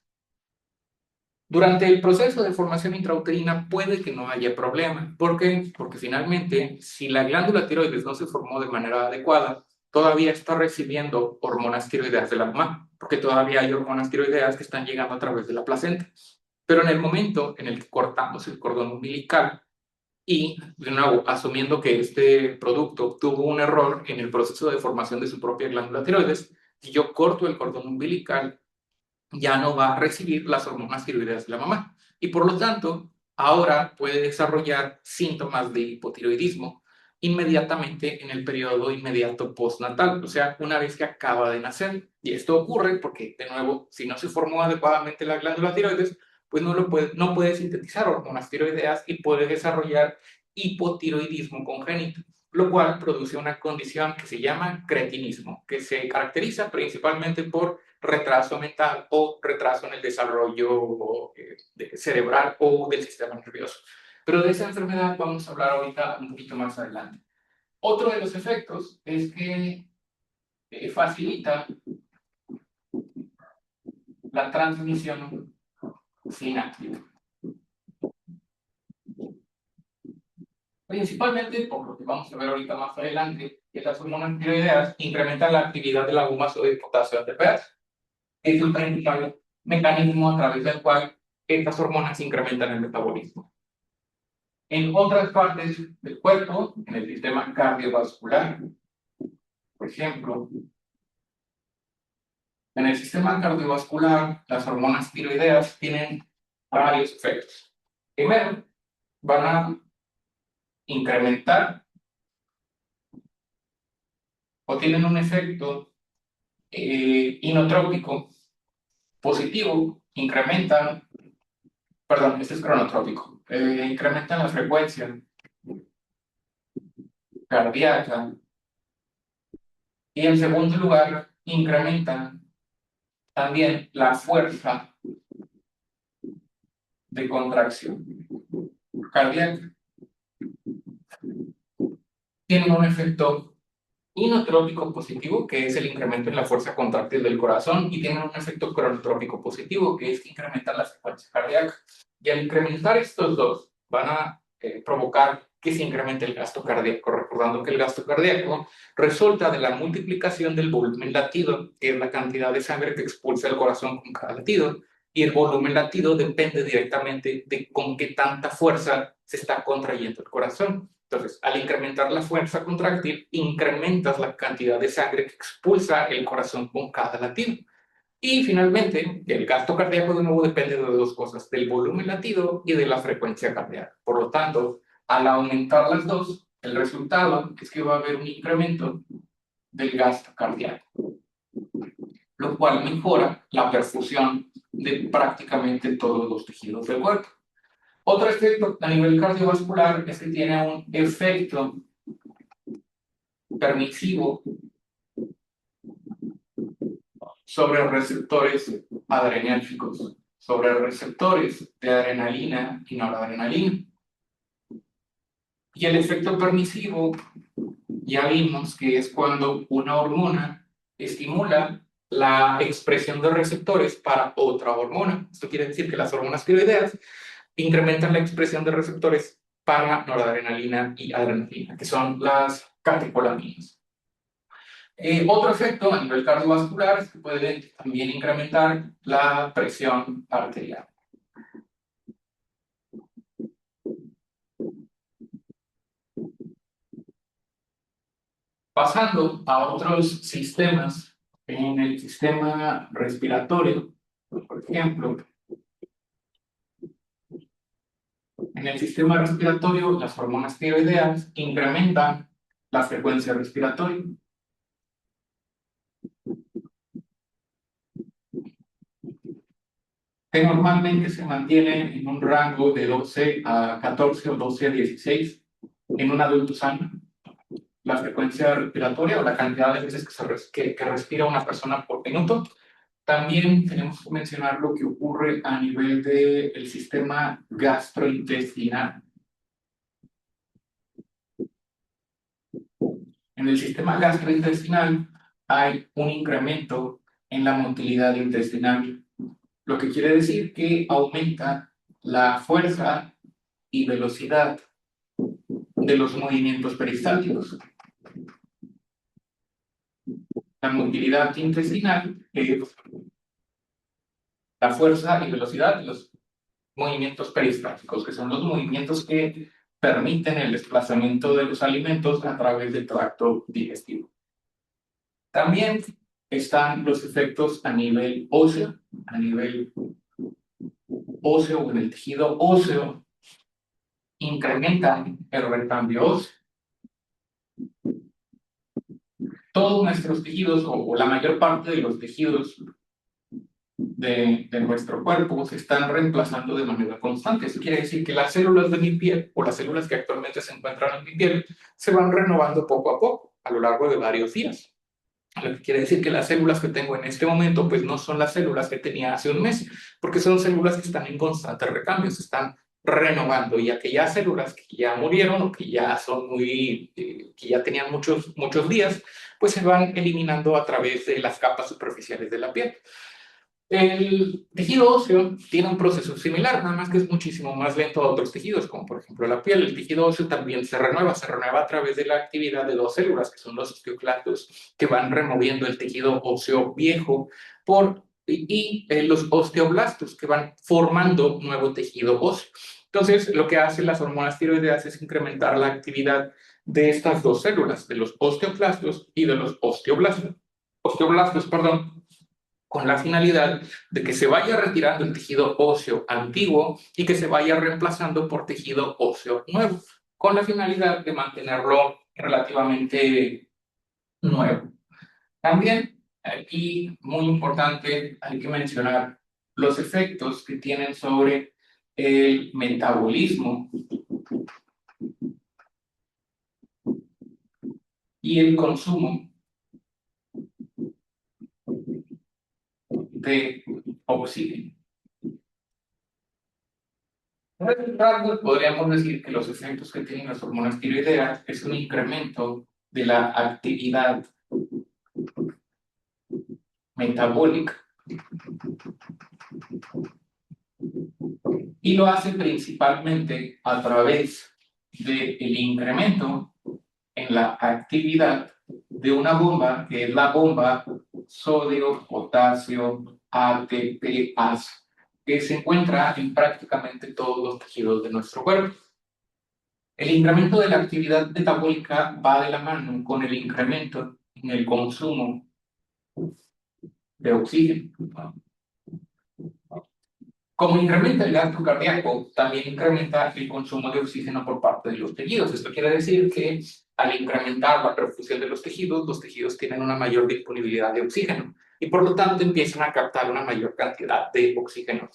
Durante el proceso de formación intrauterina puede que no haya problema. ¿Por qué? Porque finalmente, si la glándula tiroides no se formó de manera adecuada, todavía está recibiendo hormonas tiroideas de la mamá, porque todavía hay hormonas tiroideas que están llegando a través de la placenta. Pero en el momento en el que cortamos el cordón umbilical y, de nuevo, asumiendo que este producto tuvo un error en el proceso de formación de su propia glándula tiroides, si yo corto el cordón umbilical, ya no va a recibir las hormonas tiroideas de la mamá. Y por lo tanto, ahora puede desarrollar síntomas de hipotiroidismo inmediatamente en el periodo inmediato postnatal, o sea, una vez que acaba de nacer. Y esto ocurre porque, de nuevo, si no se formó adecuadamente la glándula tiroides, pues no puede sintetizar hormonas tiroideas y puede desarrollar hipotiroidismo congénito, lo cual produce una condición que se llama cretinismo, que se caracteriza principalmente por retraso mental o retraso en el desarrollo cerebral o del sistema nervioso. Pero de esa enfermedad vamos a hablar ahorita un poquito más adelante. Otro de los efectos es que facilita la transmisión sináptica. Principalmente, por lo que vamos a ver ahorita más adelante, que las hormonas tiroideas incrementan la actividad de la goma de potasio ATPase. Es el principal mecanismo a través del cual estas hormonas incrementan el metabolismo. En otras partes del cuerpo, en el sistema cardiovascular, por ejemplo, en el sistema cardiovascular, las hormonas tiroideas tienen varios efectos. Primero, van a incrementar o tienen un efecto inotrópico positivo, este es cronotrópico, incrementan la frecuencia cardíaca Y en segundo lugar, incrementan también la fuerza de contracción cardíaca. Tienen un efecto inotrópico positivo, que es el incremento en la fuerza contráctil del corazón, y tienen un efecto cronotrópico positivo, que es que incrementan la frecuencia cardíaca. Y al incrementar estos dos, van a provocar que se incremente el gasto cardíaco, recordando que el gasto cardíaco resulta de la multiplicación del volumen latido, que es la cantidad de sangre que expulsa el corazón con cada latido, y el volumen latido depende directamente de con qué tanta fuerza se está contrayendo el corazón. Entonces, al incrementar la fuerza contráctil, incrementas la cantidad de sangre que expulsa el corazón con cada latido. Y finalmente, el gasto cardíaco de nuevo depende de dos cosas, del volumen latido y de la frecuencia cardíaca. Por lo tanto, al aumentar las dos, el resultado es que va a haber un incremento del gasto cardíaco, lo cual mejora la perfusión de prácticamente todos los tejidos del cuerpo. Otro efecto a nivel cardiovascular es que tiene un efecto permisivo sobre receptores adrenérgicos, sobre receptores de adrenalina y noradrenalina. Y el efecto permisivo ya vimos que es cuando una hormona estimula la expresión de receptores para otra hormona. Esto quiere decir que las hormonas tiroideas incrementan la expresión de receptores para noradrenalina y adrenalina, que son las catecolaminas. Otro efecto a nivel cardiovascular es que puede también incrementar la presión arterial. Pasando a otros sistemas, en el sistema respiratorio, por ejemplo, en el sistema respiratorio las hormonas tiroideas incrementan la frecuencia respiratoria. Que normalmente se mantiene en un rango de 12 a 14 o 12 a 16 en un adulto sano. La frecuencia respiratoria o la cantidad de veces que respira una persona por minuto. También tenemos que mencionar lo que ocurre a nivel del sistema gastrointestinal. En el sistema gastrointestinal hay un incremento en la motilidad intestinal, lo que quiere decir que aumenta la fuerza y velocidad de los movimientos peristálticos. La motilidad intestinal es la fuerza y velocidad de los movimientos peristálticos, que son los movimientos que permiten el desplazamiento de los alimentos a través del tracto digestivo. También están los efectos a nivel óseo o en el tejido óseo, incrementan el recambio óseo. Todos nuestros tejidos, o la mayor parte de los tejidos de nuestro cuerpo se están reemplazando de manera constante. Eso quiere decir que las células de mi piel, o las células que actualmente se encuentran en mi piel, se van renovando poco a poco, a lo largo de varios días. Lo que quiere decir que las células que tengo en este momento, pues no son las células que tenía hace un mes, porque son células que están en constante recambio, se están renovando, y aquellas células que ya murieron o que ya son que ya tenían muchos días, pues se van eliminando a través de las capas superficiales de la piel. El tejido óseo tiene un proceso similar, nada más que es muchísimo más lento a otros tejidos, como por ejemplo la piel. El tejido óseo también se renueva a través de la actividad de dos células, que son los osteoclastos, que van removiendo el tejido óseo viejo y los osteoblastos, que van formando nuevo tejido óseo. Entonces, lo que hacen las hormonas tiroideas es incrementar la actividad de estas dos células, de los osteoclastos y de los osteoblastos, perdón, con la finalidad de que se vaya retirando el tejido óseo antiguo y que se vaya reemplazando por tejido óseo nuevo, con la finalidad de mantenerlo relativamente nuevo. También, aquí, muy importante, hay que mencionar los efectos que tienen sobre el metabolismo y el consumo de oxígeno. En estos rasgos podríamos decir que los efectos que tienen las hormonas tiroideas es un incremento de la actividad metabólica y lo hace principalmente a través del incremento en la actividad de una bomba que es la bomba sodio, potasio, ATPase, que se encuentra en prácticamente todos los tejidos de nuestro cuerpo. El incremento de la actividad metabólica va de la mano con el incremento en el consumo de oxígeno. Como incrementa el gasto cardíaco, también incrementa el consumo de oxígeno por parte de los tejidos. Esto quiere decir que al incrementar la perfusión de los tejidos tienen una mayor disponibilidad de oxígeno y por lo tanto empiezan a captar una mayor cantidad de oxígeno.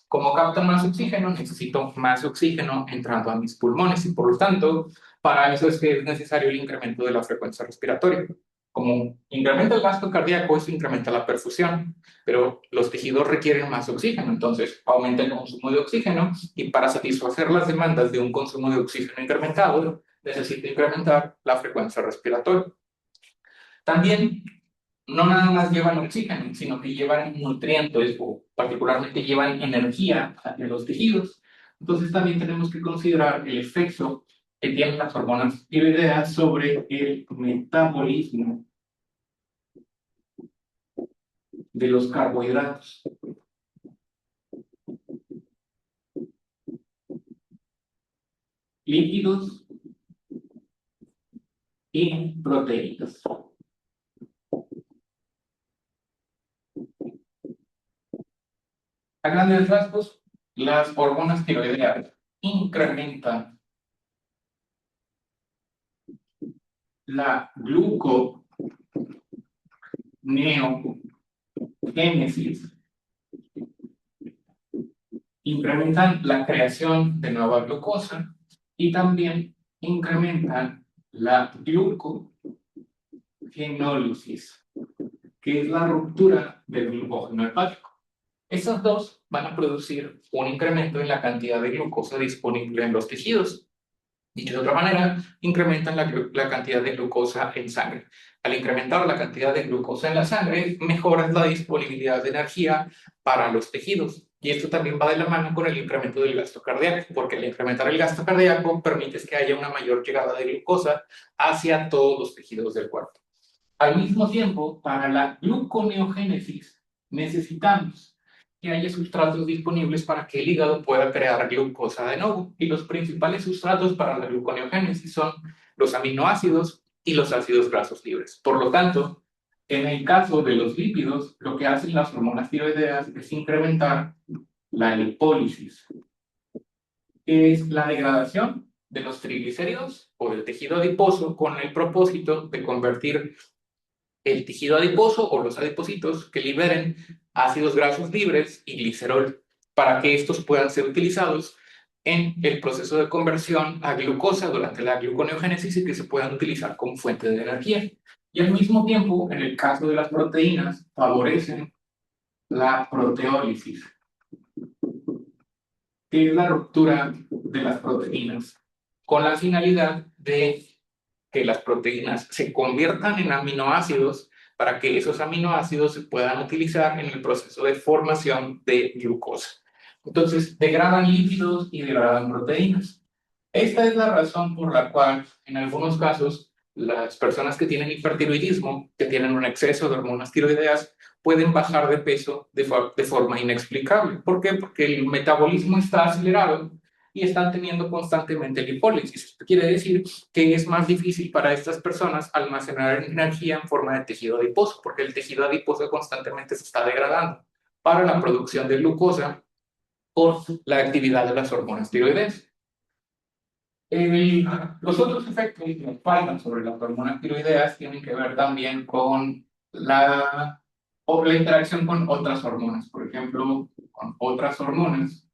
Como captan más oxígeno, necesito más oxígeno entrando a mis pulmones y por lo tanto, para eso es que es necesario el incremento de la frecuencia respiratoria. Como incrementa el gasto cardíaco, eso incrementa la perfusión, pero los tejidos requieren más oxígeno, entonces aumenta el consumo de oxígeno y para satisfacer las demandas de un consumo de oxígeno incrementado, necesita incrementar la frecuencia respiratoria. También no nada más llevan oxígeno, sino que llevan nutrientes o particularmente llevan energía hacia los tejidos. Entonces también tenemos que considerar el efecto que tienen las hormonas tiroideas sobre el metabolismo de los carbohidratos, lípidos y proteínas. A grandes rasgos, las hormonas tiroideas incrementan la gluconeogénesis, incrementan la creación de nueva glucosa y también incrementan la glucogenólisis, que es la ruptura del glucógeno hepático. Esas dos van a producir un incremento en la cantidad de glucosa disponible en los tejidos. Dicho de otra manera, incrementan la cantidad de glucosa en sangre. Al incrementar la cantidad de glucosa en la sangre, mejoras la disponibilidad de energía para los tejidos. Y esto también va de la mano con el incremento del gasto cardíaco, porque al incrementar el gasto cardíaco permites que haya una mayor llegada de glucosa hacia todos los tejidos del cuerpo. Al mismo tiempo, para la gluconeogénesis necesitamos que haya sustratos disponibles para que el hígado pueda crear glucosa de nuevo. Y los principales sustratos para la gluconeogénesis son los aminoácidos y los ácidos grasos libres. Por lo tanto, en el caso de los lípidos, lo que hacen las hormonas tiroideas es incrementar la lipólisis, que es la degradación de los triglicéridos o del tejido adiposo con el propósito de convertir el tejido adiposo o los adipocitos que liberen ácidos grasos libres y glicerol para que estos puedan ser utilizados en el proceso de conversión a glucosa durante la gluconeogénesis y que se puedan utilizar como fuente de energía. Y al mismo tiempo, en el caso de las proteínas, favorecen la proteólisis, que es la ruptura de las proteínas, con la finalidad de que las proteínas se conviertan en aminoácidos para que esos aminoácidos se puedan utilizar en el proceso de formación de glucosa. Entonces, degradan lípidos y degradan proteínas. Esta es la razón por la cual, en algunos casos, las personas que tienen hipertiroidismo, que tienen un exceso de hormonas tiroideas, pueden bajar de peso de forma inexplicable. ¿Por qué? Porque el metabolismo está acelerado y están teniendo constantemente lipólisis. Esto quiere decir que es más difícil para estas personas almacenar energía en forma de tejido adiposo, porque el tejido adiposo constantemente se está degradando para la producción de glucosa por la actividad de las hormonas tiroideas. Los otros efectos que nos faltan sobre las hormonas tiroideas tienen que ver también con la interacción con otras hormonas. Por ejemplo, con otras hormonas,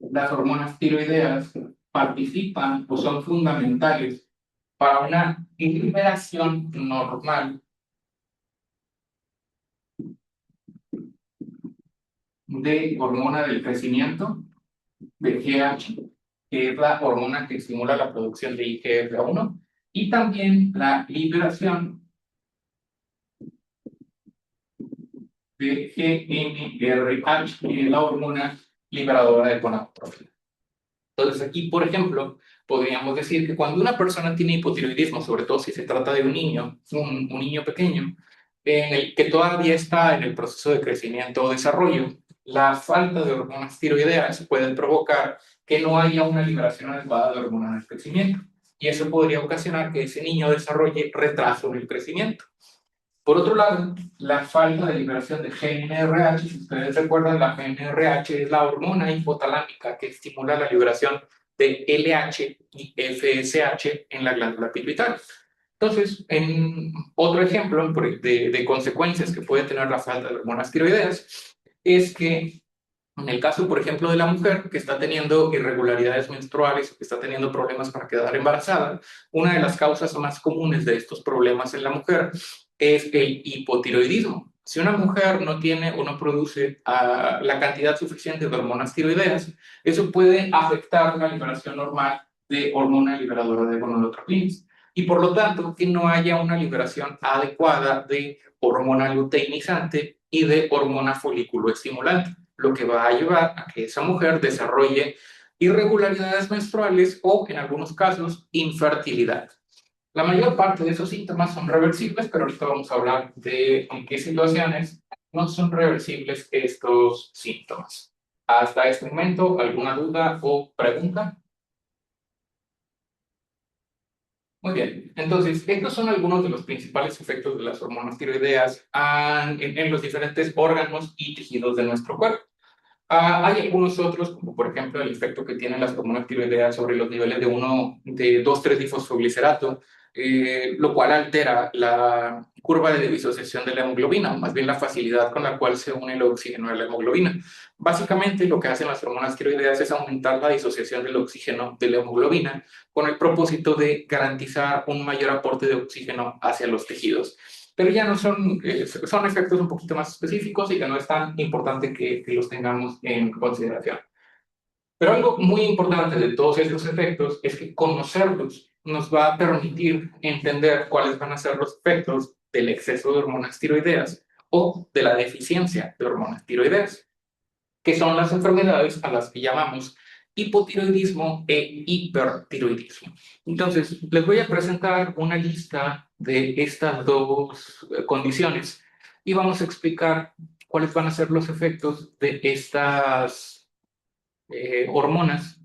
las hormonas tiroideas participan o son fundamentales para una liberación normal de hormona del crecimiento, de GH, que es la hormona que estimula la producción de IGF-1, y también la liberación de GnRH, que es la hormona liberadora de gonadotropina. Entonces aquí, por ejemplo, podríamos decir que cuando una persona tiene hipotiroidismo, sobre todo si se trata de un niño, un niño pequeño, en el que todavía está en el proceso de crecimiento o desarrollo, la falta de hormonas tiroideas puede provocar que no haya una liberación adecuada de hormonas del crecimiento. Y eso podría ocasionar que ese niño desarrolle retraso en el crecimiento. Por otro lado, la falta de liberación de GnRH, si ustedes recuerdan, la GnRH es la hormona hipotalámica que estimula la liberación de LH y FSH en la glándula pituitaria. Entonces, en otro ejemplo de consecuencias que puede tener la falta de hormonas tiroideas es que en el caso, por ejemplo, de la mujer que está teniendo irregularidades menstruales, que está teniendo problemas para quedar embarazada, una de las causas más comunes de estos problemas en la mujer es el hipotiroidismo. Si una mujer no tiene o no produce la cantidad suficiente de hormonas tiroideas, eso puede afectar la liberación normal de hormona liberadora de gonadotropinas. Y por lo tanto, que no haya una liberación adecuada de hormona luteinizante y de hormona folículo estimulante, lo que va a llevar a que esa mujer desarrolle irregularidades menstruales o, en algunos casos, infertilidad. La mayor parte de esos síntomas son reversibles, pero ahorita vamos a hablar de en qué situaciones no son reversibles estos síntomas. Hasta este momento, ¿alguna duda o pregunta? Muy bien, entonces, estos son algunos de los principales efectos de las hormonas tiroideas en los diferentes órganos y tejidos de nuestro cuerpo. Hay algunos otros, como por ejemplo el efecto que tienen las hormonas tiroideas sobre los niveles de 2,3-difosfoglicerato, lo cual altera la curva de disociación de la hemoglobina, o más bien la facilidad con la cual se une el oxígeno a la hemoglobina. Básicamente lo que hacen las hormonas tiroideas es aumentar la disociación del oxígeno de la hemoglobina con el propósito de garantizar un mayor aporte de oxígeno hacia los tejidos. Pero ya no son efectos un poquito más específicos y que no es tan importante que los tengamos en consideración. Pero algo muy importante de todos estos efectos es que conocerlos nos va a permitir entender cuáles van a ser los efectos del exceso de hormonas tiroideas o de la deficiencia de hormonas tiroideas, que son las enfermedades a las que llamamos hipotiroidismo e hipertiroidismo. Entonces, les voy a presentar una lista de estas dos condiciones y vamos a explicar cuáles van a ser los efectos de estas hormonas.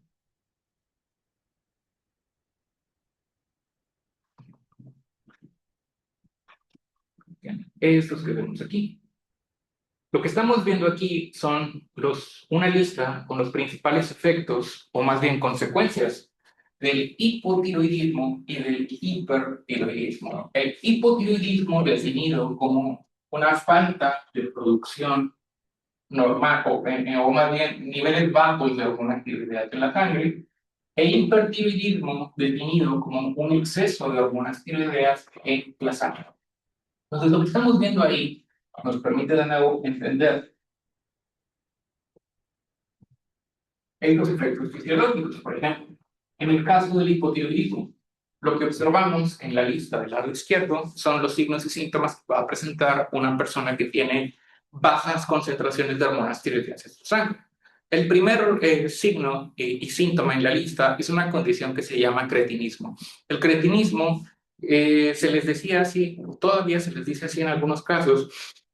Bien, estos que vemos aquí. Lo que estamos viendo aquí son una lista con los principales efectos, o más bien consecuencias, del hipotiroidismo y del hipertiroidismo. El hipotiroidismo definido como una falta de producción normal, o más bien niveles bajos de hormonas tiroideas en la sangre, el hipertiroidismo definido como un exceso de hormonas tiroideas en la sangre. Entonces, lo que estamos viendo ahí nos permite de nuevo entender los efectos fisiológicos. Por ejemplo, en el caso del hipotiroidismo, lo que observamos en la lista del lado izquierdo son los signos y síntomas que va a presentar una persona que tiene bajas concentraciones de hormonas tiroideas en su sangre. El primer signo y síntoma en la lista es una condición que se llama cretinismo. El cretinismo se les decía así, todavía se les dice así en algunos casos,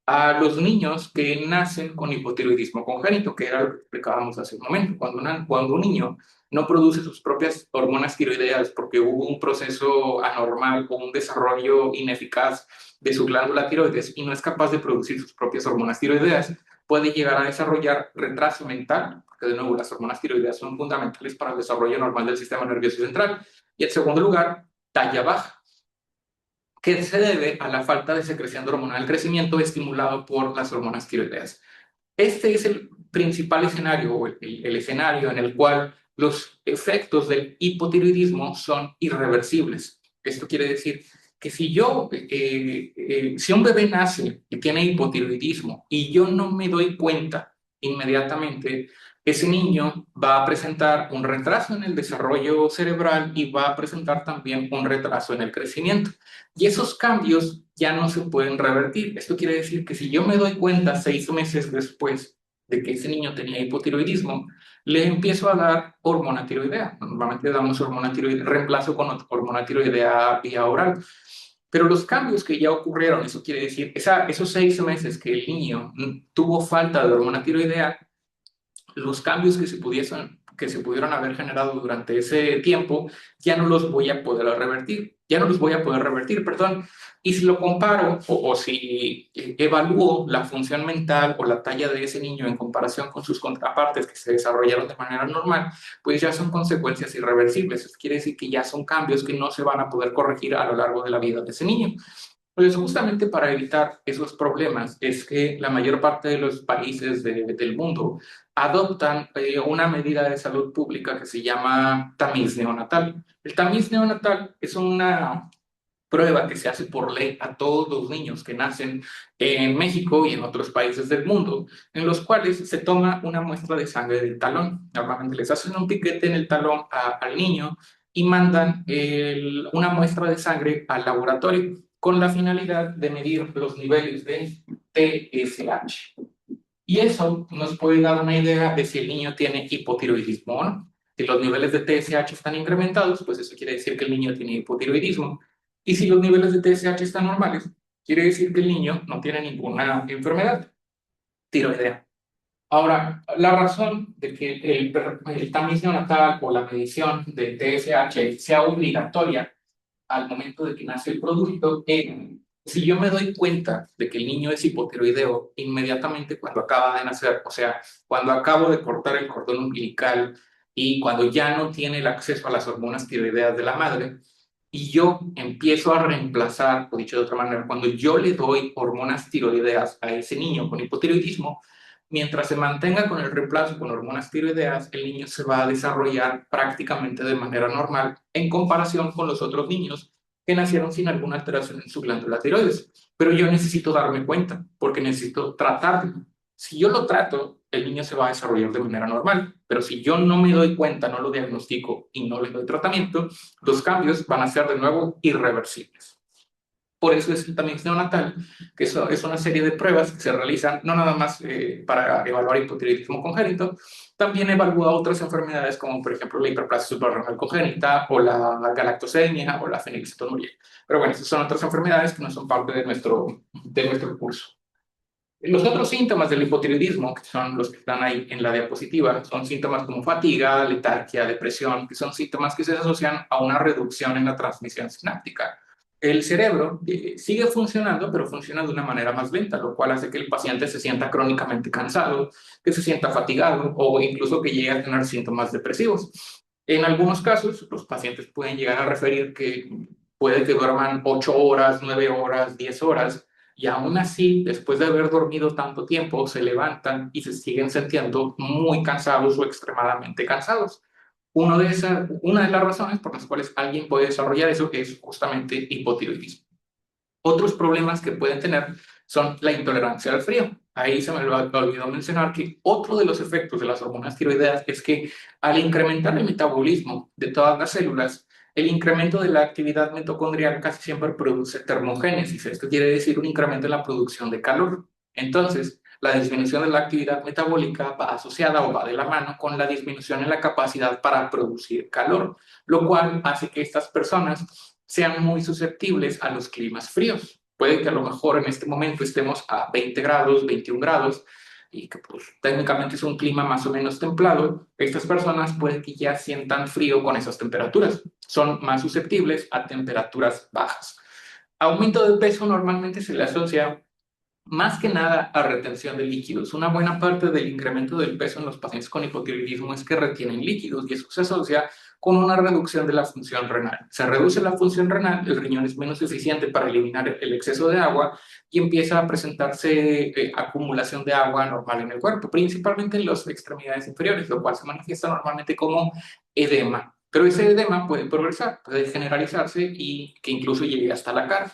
a los niños que nacen con hipotiroidismo congénito, que era lo que explicábamos hace un momento. Cuando un niño no produce sus propias hormonas tiroideas porque hubo un proceso anormal o un desarrollo ineficaz de su glándula tiroides y no es capaz de producir sus propias hormonas tiroideas, puede llegar a desarrollar retraso mental, porque de nuevo las hormonas tiroideas son fundamentales para el desarrollo normal del sistema nervioso central. Y en segundo lugar, talla baja, que se debe a la falta de secreción de hormona del crecimiento estimulado por las hormonas tiroideas. Este es el principal escenario, o el escenario en el cual los efectos del hipotiroidismo son irreversibles. Esto quiere decir que si un bebé nace y tiene hipotiroidismo y yo no me doy cuenta inmediatamente ese niño va a presentar un retraso en el desarrollo cerebral y va a presentar también un retraso en el crecimiento. Y esos cambios ya no se pueden revertir. Esto quiere decir que si yo me doy cuenta 6 meses después de que ese niño tenía hipotiroidismo, le empiezo a dar hormona tiroidea. Normalmente damos hormona tiroidea, reemplazo con hormona tiroidea vía oral. Pero los cambios que ya ocurrieron, eso quiere decir, esos 6 meses que el niño tuvo falta de hormona tiroidea, los cambios que se pudieron haber generado durante ese tiempo, ya no los voy a poder revertir, ya no los voy a poder revertir, perdón. Y si lo comparo o si evalúo la función mental o la talla de ese niño en comparación con sus contrapartes que se desarrollaron de manera normal, pues ya son consecuencias irreversibles. Eso quiere decir que ya son cambios que no se van a poder corregir a lo largo de la vida de ese niño. Pues justamente para evitar esos problemas es que la mayor parte de los países del mundo adoptan una medida de salud pública que se llama tamiz neonatal. El tamiz neonatal es una prueba que se hace por ley a todos los niños que nacen en México y en otros países del mundo, en los cuales se toma una muestra de sangre del talón. Normalmente les hacen un piquete en el talón al niño y mandan una muestra de sangre al laboratorio con la finalidad de medir los niveles de TSH. Y eso nos puede dar una idea de si el niño tiene hipotiroidismo o no. Si los niveles de TSH están incrementados, pues eso quiere decir que el niño tiene hipotiroidismo. Y si los niveles de TSH están normales, quiere decir que el niño no tiene ninguna enfermedad tiroidea. Ahora, la razón de que el tamiz neonatal o la medición de TSH sea obligatoria al momento de que nace el producto, si yo me doy cuenta de que el niño es hipotiroideo inmediatamente cuando acaba de nacer, o sea, cuando acabo de cortar el cordón umbilical y cuando ya no tiene el acceso a las hormonas tiroideas de la madre, y yo empiezo a reemplazar, o dicho de otra manera, cuando yo le doy hormonas tiroideas a ese niño con hipotiroidismo, mientras se mantenga con el reemplazo con hormonas tiroideas, el niño se va a desarrollar prácticamente de manera normal en comparación con los otros niños que nacieron sin alguna alteración en su glándula tiroides. Pero yo necesito darme cuenta porque necesito tratarlo. Si yo lo trato, el niño se va a desarrollar de manera normal. Pero si yo no me doy cuenta, no lo diagnostico y no le doy tratamiento, los cambios van a ser de nuevo irreversibles. Por eso es el tamiz neonatal, que eso es una serie de pruebas que se realizan no nada más para evaluar hipotiroidismo congénito, también evalúa otras enfermedades como por ejemplo la hiperplasia suprarrenal congénita o la galactosemia o la fenilcetonuria. Pero bueno, esas son otras enfermedades que no son parte de nuestro curso. Los otros síntomas del hipotiroidismo, que son los que están ahí en la diapositiva, son síntomas como fatiga, letargia, depresión, que son síntomas que se asocian a una reducción en la transmisión sináptica. El cerebro sigue funcionando, pero funciona de una manera más lenta, lo cual hace que el paciente se sienta crónicamente cansado, que se sienta fatigado o incluso que llegue a tener síntomas depresivos. En algunos casos, los pacientes pueden llegar a referir que puede que duerman 8 horas, 9 horas, 10 horas, y aún así, después de haber dormido tanto tiempo, se levantan y se siguen sintiendo muy cansados o extremadamente cansados. Una de las razones por las cuales alguien puede desarrollar eso es justamente hipotiroidismo. Otros problemas que pueden tener son la intolerancia al frío. Ahí se me olvidó mencionar que otro de los efectos de las hormonas tiroideas es que al incrementar el metabolismo de todas las células, el incremento de la actividad mitocondrial casi siempre produce termogénesis. Esto quiere decir un incremento en la producción de calor. Entonces, la disminución de la actividad metabólica va asociada o va de la mano con la disminución en la capacidad para producir calor, lo cual hace que estas personas sean muy susceptibles a los climas fríos. Puede que a lo mejor en este momento estemos a 20 grados, 21 grados, y que pues técnicamente es un clima más o menos templado. Estas personas puede que ya sientan frío con esas temperaturas. Son más susceptibles a temperaturas bajas. Aumento de peso normalmente se le asocia más que nada a retención de líquidos. Una buena parte del incremento del peso en los pacientes con hipotiroidismo es que retienen líquidos y eso se asocia con una reducción de la función renal. Se reduce la función renal, el riñón es menos eficiente para eliminar el exceso de agua y empieza a presentarse acumulación de agua normal en el cuerpo, principalmente en las extremidades inferiores, lo cual se manifiesta normalmente como edema. Pero ese edema puede progresar, puede generalizarse y que incluso llegue hasta la cara.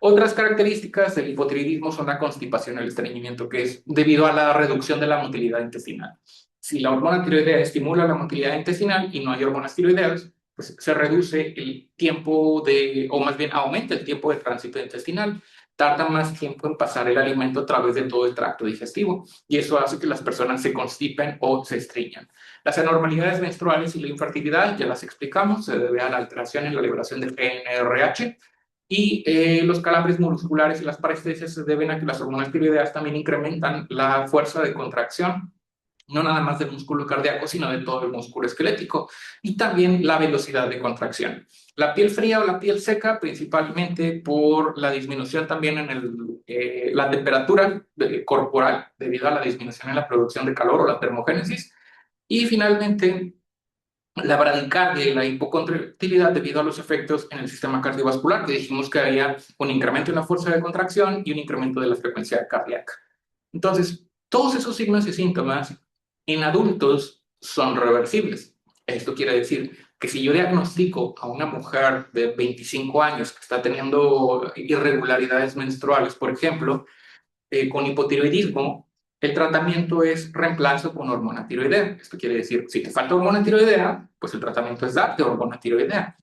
Otras características del hipotiroidismo son la constipación y el estreñimiento, que es debido a la reducción de la motilidad intestinal. Si la hormona tiroidea estimula la motilidad intestinal y no hay hormonas tiroideas, pues se reduce el tiempo de, o más bien aumenta el tiempo de tránsito intestinal, tarda más tiempo en pasar el alimento a través de todo el tracto digestivo y eso hace que las personas se constipen o se estreñan. Las anormalidades menstruales y la infertilidad, ya las explicamos, se debe a la alteración en la liberación del GnRH y los calambres musculares y las parestesias se deben a que las hormonas tiroideas también incrementan la fuerza de contracción, no nada más del músculo cardíaco, sino de todo el músculo esquelético, y también la velocidad de contracción. La piel fría o la piel seca, principalmente por la disminución también en la temperatura corporal, debido a la disminución en la producción de calor o la termogénesis, y finalmente la bradicardia y la hipocontractilidad debido a los efectos en el sistema cardiovascular, que dijimos que había un incremento en la fuerza de contracción y un incremento de la frecuencia cardíaca. Entonces, todos esos signos y síntomas en adultos son reversibles. Esto quiere decir que si yo diagnostico a una mujer de 25 años que está teniendo irregularidades menstruales, por ejemplo, con hipotiroidismo, el tratamiento es reemplazo con hormona tiroidea. Esto quiere decir, si te falta hormona tiroidea, pues el tratamiento es darte hormona tiroidea.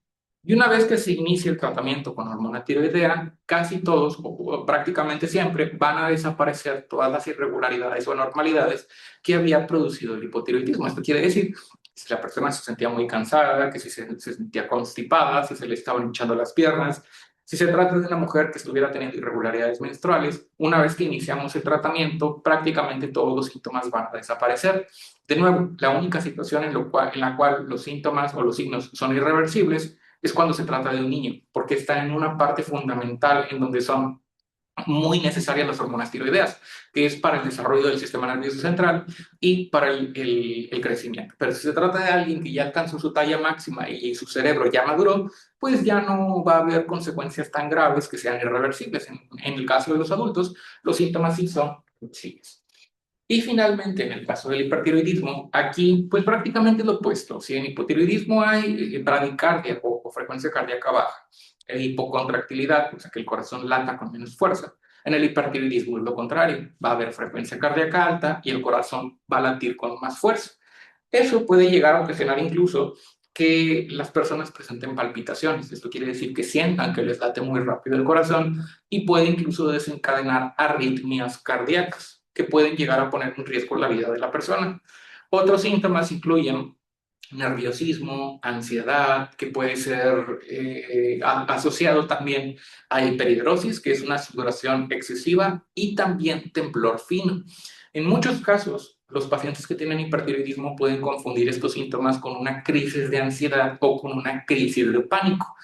Y una vez que se inicia el tratamiento con hormona tiroidea, casi todos, o prácticamente siempre, van a desaparecer todas las irregularidades o anormalidades que había producido el hipotiroidismo. Esto quiere decir, si la persona se sentía muy cansada, que si se sentía constipada, si se le estaban hinchando las piernas, si se trata de una mujer que estuviera teniendo irregularidades menstruales, una vez que iniciamos el tratamiento, prácticamente todos los síntomas van a desaparecer. De nuevo, la única situación en la cual los síntomas o los signos son irreversibles es cuando se trata de un niño, porque está en una parte fundamental en donde son muy necesarias las hormonas tiroideas, que es para el desarrollo del sistema nervioso central y para el crecimiento. Pero si se trata de alguien que ya alcanzó su talla máxima y su cerebro ya maduró, pues ya no va a haber consecuencias tan graves que sean irreversibles. En el caso de los adultos, los síntomas sí son reversibles. Y finalmente, en el caso del hipertiroidismo, aquí pues prácticamente lo opuesto. Si en hipotiroidismo hay bradicardia o frecuencia cardíaca baja, hipocontractilidad, o sea que el corazón lata con menos fuerza. En el hipertiroidismo es lo contrario, va a haber frecuencia cardíaca alta y el corazón va a latir con más fuerza. Eso puede llegar a ocasionar incluso que las personas presenten palpitaciones. Esto quiere decir que sientan que les late muy rápido el corazón y puede incluso desencadenar arritmias cardíacas que pueden llegar a poner en riesgo la vida de la persona. Otros síntomas incluyen nerviosismo, ansiedad, que puede ser asociado también a hiperhidrosis, que es una sudoración excesiva, y también temblor fino. En muchos casos, los pacientes que tienen hipertiroidismo pueden confundir estos síntomas con una crisis de ansiedad o con una crisis de pánico.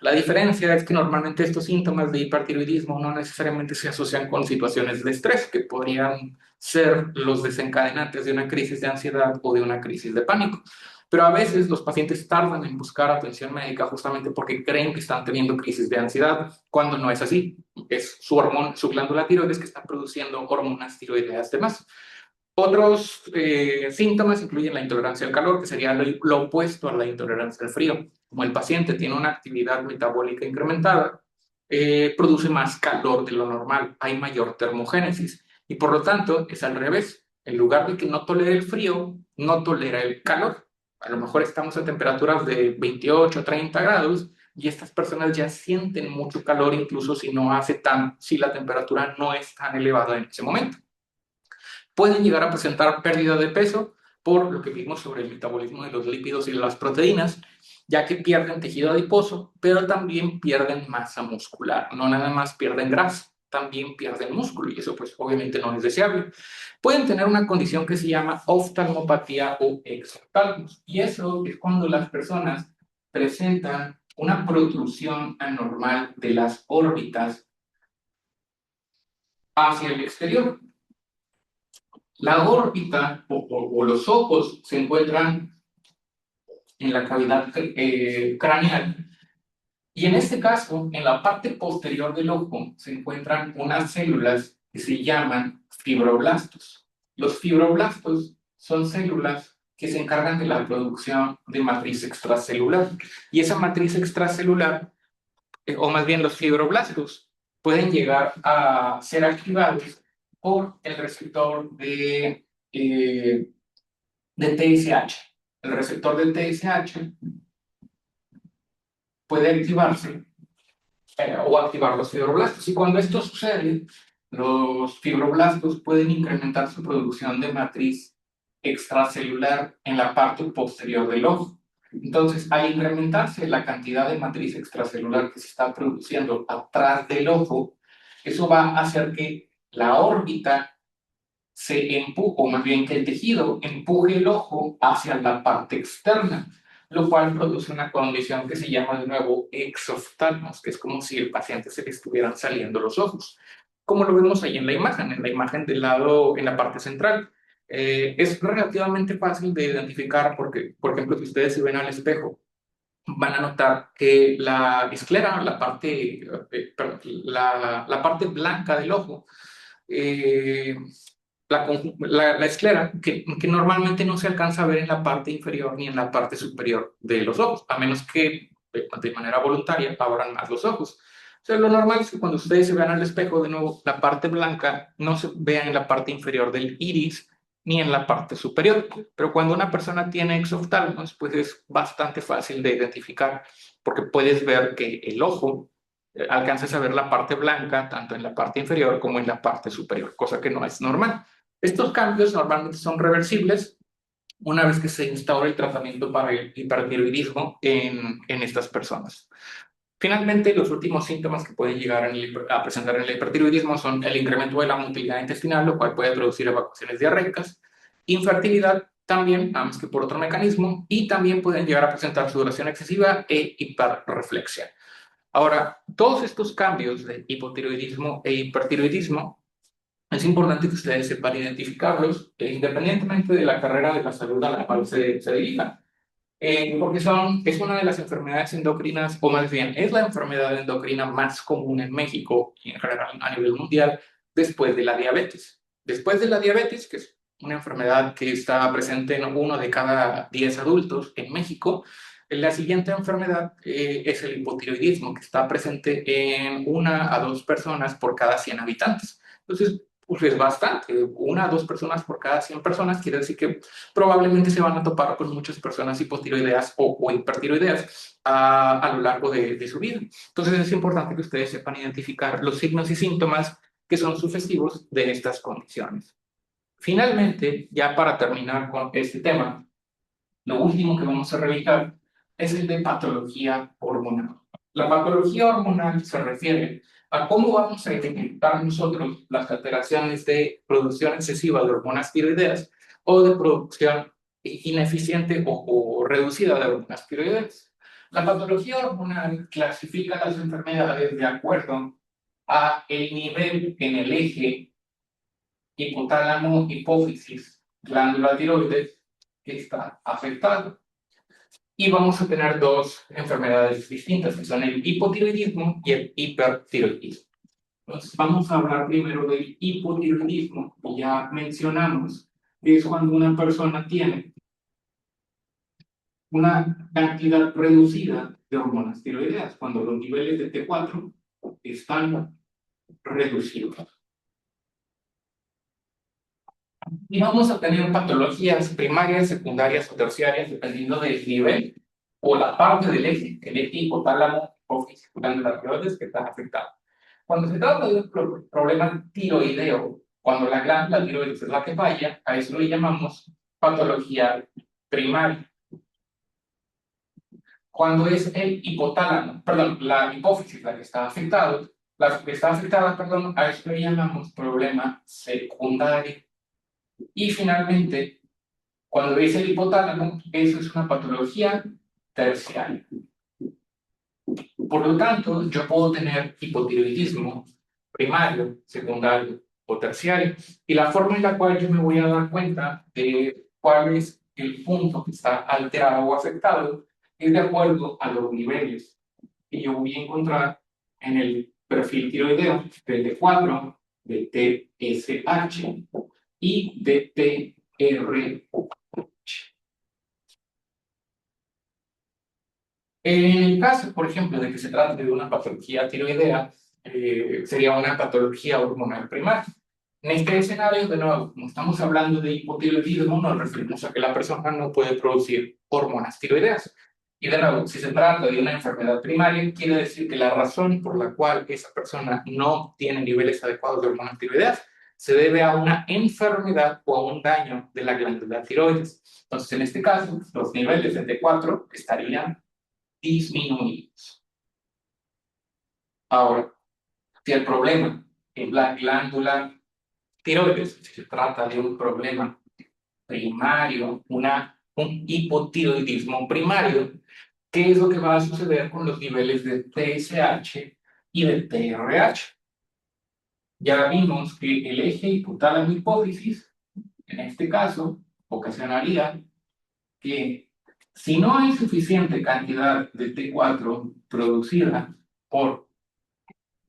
La diferencia es que normalmente estos síntomas de hipertiroidismo no necesariamente se asocian con situaciones de estrés, que podrían ser los desencadenantes de una crisis de ansiedad o de una crisis de pánico. Pero a veces los pacientes tardan en buscar atención médica justamente porque creen que están teniendo crisis de ansiedad, cuando no es así. Es su glándula tiroides que está produciendo hormonas tiroideas de más. Otros síntomas incluyen la intolerancia al calor, que sería lo opuesto a la intolerancia al frío. Como el paciente tiene una actividad metabólica incrementada, produce más calor de lo normal, hay mayor termogénesis y por lo tanto es al revés. En lugar de que no tolere el frío, no tolera el calor. A lo mejor estamos a temperaturas de 28, 30 grados y estas personas ya sienten mucho calor incluso si la temperatura no es tan elevada en ese momento. Pueden llegar a presentar pérdida de peso por lo que vimos sobre el metabolismo de los lípidos y las proteínas, ya que pierden tejido adiposo, pero también pierden masa muscular. No nada más pierden grasa, también pierden músculo y eso pues obviamente no es deseable. Pueden tener una condición que se llama oftalmopatía o exoftalmos y eso es cuando las personas presentan una protrusión anormal de las órbitas hacia el exterior. La órbita o los ojos se encuentran en la cavidad craneal y en este caso, en la parte posterior del ojo se encuentran unas células que se llaman fibroblastos. Los fibroblastos son células que se encargan de la producción de matriz extracelular y esa matriz extracelular, o más bien los fibroblastos, pueden llegar a ser activados por el receptor de TSH. El receptor de TSH puede activarse o activar los fibroblastos. Y cuando esto sucede, los fibroblastos pueden incrementar su producción de matriz extracelular en la parte posterior del ojo. Entonces, al incrementarse la cantidad de matriz extracelular que se está produciendo atrás del ojo, eso va a hacer que la órbita se empuje, o más bien que el tejido empuje el ojo hacia la parte externa, lo cual produce una condición que se llama de nuevo exoftalmos, que es como si el paciente se le estuvieran saliendo los ojos, como lo vemos ahí en la imagen del lado, en la parte central. Es relativamente fácil de identificar porque, por ejemplo, si ustedes se ven al espejo, van a notar que la esclera, perdón, la parte blanca del ojo, eh, la esclera, que normalmente no se alcanza a ver en la parte inferior ni en la parte superior de los ojos, a menos que de manera voluntaria abran más los ojos. O sea, lo normal es que cuando ustedes se vean al espejo, de nuevo, la parte blanca no se vea en la parte inferior del iris ni en la parte superior. Pero cuando una persona tiene exoftalmos, pues es bastante fácil de identificar, porque puedes ver que el ojo alcanzas a ver la parte blanca tanto en la parte inferior como en la parte superior, cosa que no es normal. Estos cambios normalmente son reversibles una vez que se instaura el tratamiento para el hipertiroidismo en estas personas. Finalmente, los últimos síntomas que pueden llegar a presentar en el hipertiroidismo son el incremento de la motilidad intestinal, lo cual puede producir evacuaciones diarreicas, infertilidad también, nada más que por otro mecanismo, y también pueden llegar a presentar sudoración excesiva e hiperreflexia. Ahora, todos estos cambios de hipotiroidismo e hipertiroidismo es importante que ustedes sepan identificarlos independientemente de la carrera de la salud a la cual se dirijan. Porque es una de las enfermedades endocrinas, o más bien es la enfermedad endocrina más común en México y en general a nivel mundial después de la diabetes. Después de la diabetes, que es una enfermedad que está presente en 1 de cada 10 adultos en México, la siguiente enfermedad es el hipotiroidismo, que está presente en 1 a 2 personas por cada 100 habitantes. Entonces, pues es bastante, 1 a 2 personas por cada 100 personas, quiere decir que probablemente se van a topar con muchas personas hipotiroideas o hipertiroideas a lo largo de su vida. Entonces es importante que ustedes sepan identificar los signos y síntomas que son sucesivos de estas condiciones. Finalmente, ya para terminar con este tema, lo último que vamos a revisar es el de patología hormonal. La patología hormonal se refiere a cómo vamos a identificar nosotros las alteraciones de producción excesiva de hormonas tiroideas o de producción ineficiente o reducida de hormonas tiroideas. La patología hormonal clasifica las enfermedades de acuerdo a el nivel en el eje hipotálamo-hipófisis, glándula tiroides, que está afectado. Y vamos a tener dos enfermedades distintas, que son el hipotiroidismo y el hipertiroidismo. Entonces, vamos a hablar primero del hipotiroidismo, que ya mencionamos, que es cuando una persona tiene una cantidad reducida de hormonas tiroideas, cuando los niveles de T4 están reducidos. Y vamos a tener patologías primarias, secundarias o terciarias, dependiendo del nivel o la parte del eje, el eje hipotálamo o glándula tiroides que está afectado. Cuando se trata de un problema tiroideo, cuando la glándula tiroides es la que falla, a eso lo llamamos patología primaria. Cuando es el hipotálamo, perdón, la hipófisis la que está afectada, perdón, a eso lo llamamos problema secundario. Y finalmente, cuando es el hipotálamo, eso es una patología terciaria. Por lo tanto, yo puedo tener hipotiroidismo primario, secundario o terciario. Y la forma en la cual yo me voy a dar cuenta de cuál es el punto que está alterado o afectado es de acuerdo a los niveles que yo voy a encontrar en el perfil tiroideo del T4, del TSH y de TRH. En el caso, por ejemplo, de que se trate de una patología tiroidea, sería una patología hormonal primaria. En este escenario, de nuevo, como estamos hablando de hipotiroidismo, nos referimos a que la persona no puede producir hormonas tiroideas. Y de nuevo, si se trata de una enfermedad primaria, quiere decir que la razón por la cual esa persona no tiene niveles adecuados de hormonas tiroideas se debe a una enfermedad o a un daño de la glándula tiroides. Entonces, en este caso, los niveles de T4 estarían disminuidos. Ahora, si el problema es la glándula tiroides, si se trata de un problema primario, un hipotiroidismo primario, ¿qué es lo que va a suceder con los niveles de TSH y de TRH? Ya vimos que el eje hipotálamo-hipófisis, en este caso, ocasionaría que si no hay suficiente cantidad de T4 producida por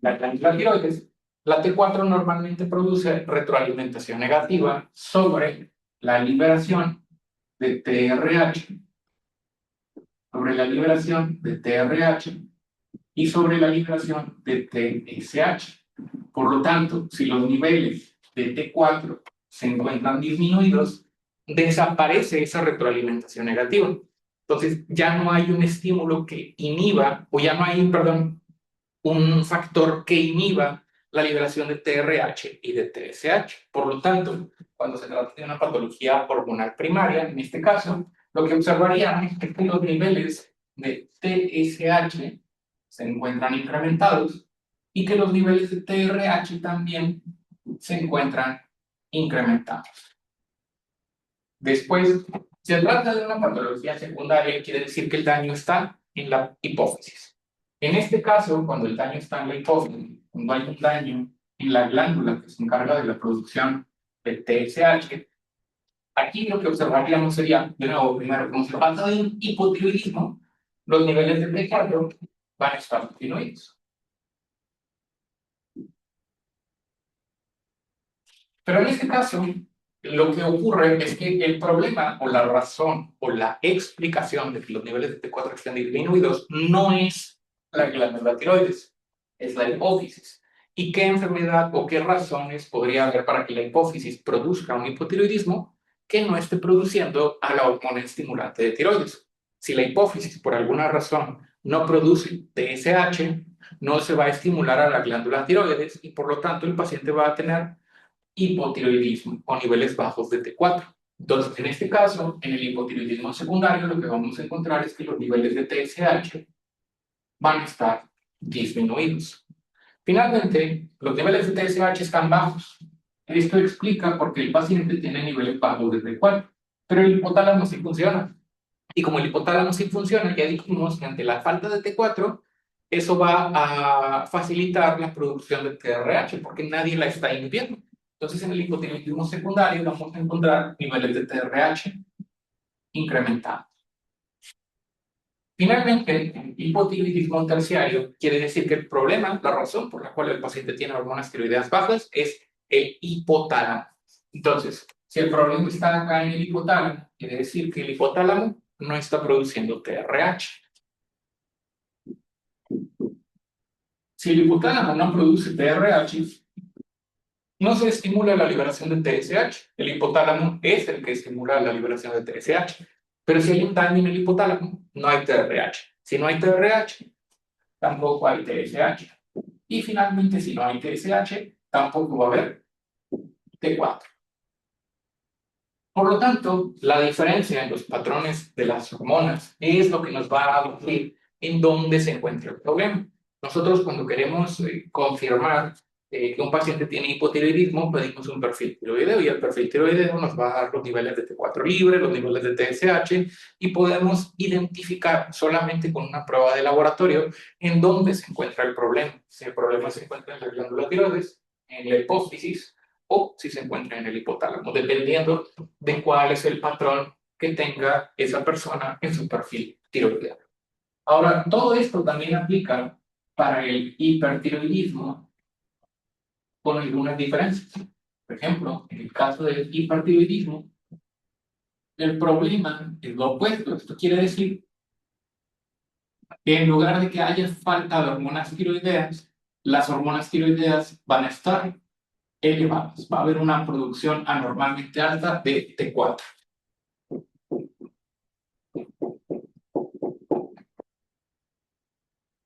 la glándula tiroides, la T4 normalmente produce retroalimentación negativa sobre la liberación de TRH, sobre la liberación de TRH y sobre la liberación de TSH. Por lo tanto, si los niveles de T4 se encuentran disminuidos, desaparece esa retroalimentación negativa. Entonces, ya no hay un estímulo que inhiba, o ya no hay, perdón, un factor que inhiba la liberación de TRH y de TSH. Por lo tanto, cuando se trata de una patología hormonal primaria, en este caso, lo que observaríamos es que los niveles de TSH se encuentran incrementados y que los niveles de TRH también se encuentran incrementados. Después, se trata de una patología secundaria, quiere decir que el daño está en la hipófisis. En este caso, cuando el daño está en la hipófisis, cuando hay un daño en la glándula que se encarga de la producción de TSH, aquí lo que observaríamos sería, de nuevo, primero, como se trata de un hipotiroidismo, los niveles de T4 van a estar disminuidos. Pero en este caso, lo que ocurre es que el problema o la razón o la explicación de que los niveles de T4 estén disminuidos no es la glándula tiroides, es la hipófisis. ¿Y qué enfermedad o qué razones podría haber para que la hipófisis produzca un hipotiroidismo que no esté produciendo a la hormona estimulante de tiroides? Si la hipófisis por alguna razón no produce TSH, no se va a estimular a la glándula tiroides y por lo tanto el paciente va a tener hipotiroidismo o niveles bajos de T4. Entonces, en este caso, en el hipotiroidismo secundario, lo que vamos a encontrar es que los niveles de TSH van a estar disminuidos. Finalmente, los niveles de TSH están bajos. Esto explica por qué el paciente tiene niveles bajos de T4, pero el hipotálamo sí funciona. Y como el hipotálamo sí funciona, ya dijimos que ante la falta de T4, eso va a facilitar la producción de TRH, porque nadie la está inhibiendo. Entonces, en el hipotiroidismo secundario vamos a encontrar niveles de TRH incrementados. Finalmente, el hipotiroidismo terciario quiere decir que el problema, la razón por la cual el paciente tiene hormonas tiroideas bajas es el hipotálamo. Entonces, si el problema está acá en el hipotálamo, quiere decir que el hipotálamo no está produciendo TRH. Si el hipotálamo no produce TRH, no se estimula la liberación de TSH. El hipotálamo es el que estimula la liberación de TSH. Pero si hay un daño en el hipotálamo, no hay TRH. Si no hay TRH, tampoco hay TSH. Y finalmente, si no hay TSH, tampoco va a haber T4. Por lo tanto, la diferencia en los patrones de las hormonas es lo que nos va a decir en dónde se encuentra el problema. Nosotros cuando queremos confirmar que un paciente tiene hipotiroidismo, pedimos un perfil tiroideo y el perfil tiroideo nos va a dar los niveles de T4 libre, los niveles de TSH y podemos identificar solamente con una prueba de laboratorio en dónde se encuentra el problema. Si el problema se encuentra en la glándula tiroides, en la hipófisis, o si se encuentra en el hipotálamo, dependiendo de cuál es el patrón que tenga esa persona en su perfil tiroideo. Ahora, todo esto también aplica para el hipertiroidismo con algunas diferencias. Por ejemplo, en el caso del hipertiroidismo, el problema es lo opuesto. Esto quiere decir que en lugar de que haya falta de hormonas tiroideas, las hormonas tiroideas van a estar elevadas. Va a haber una producción anormalmente alta de T4.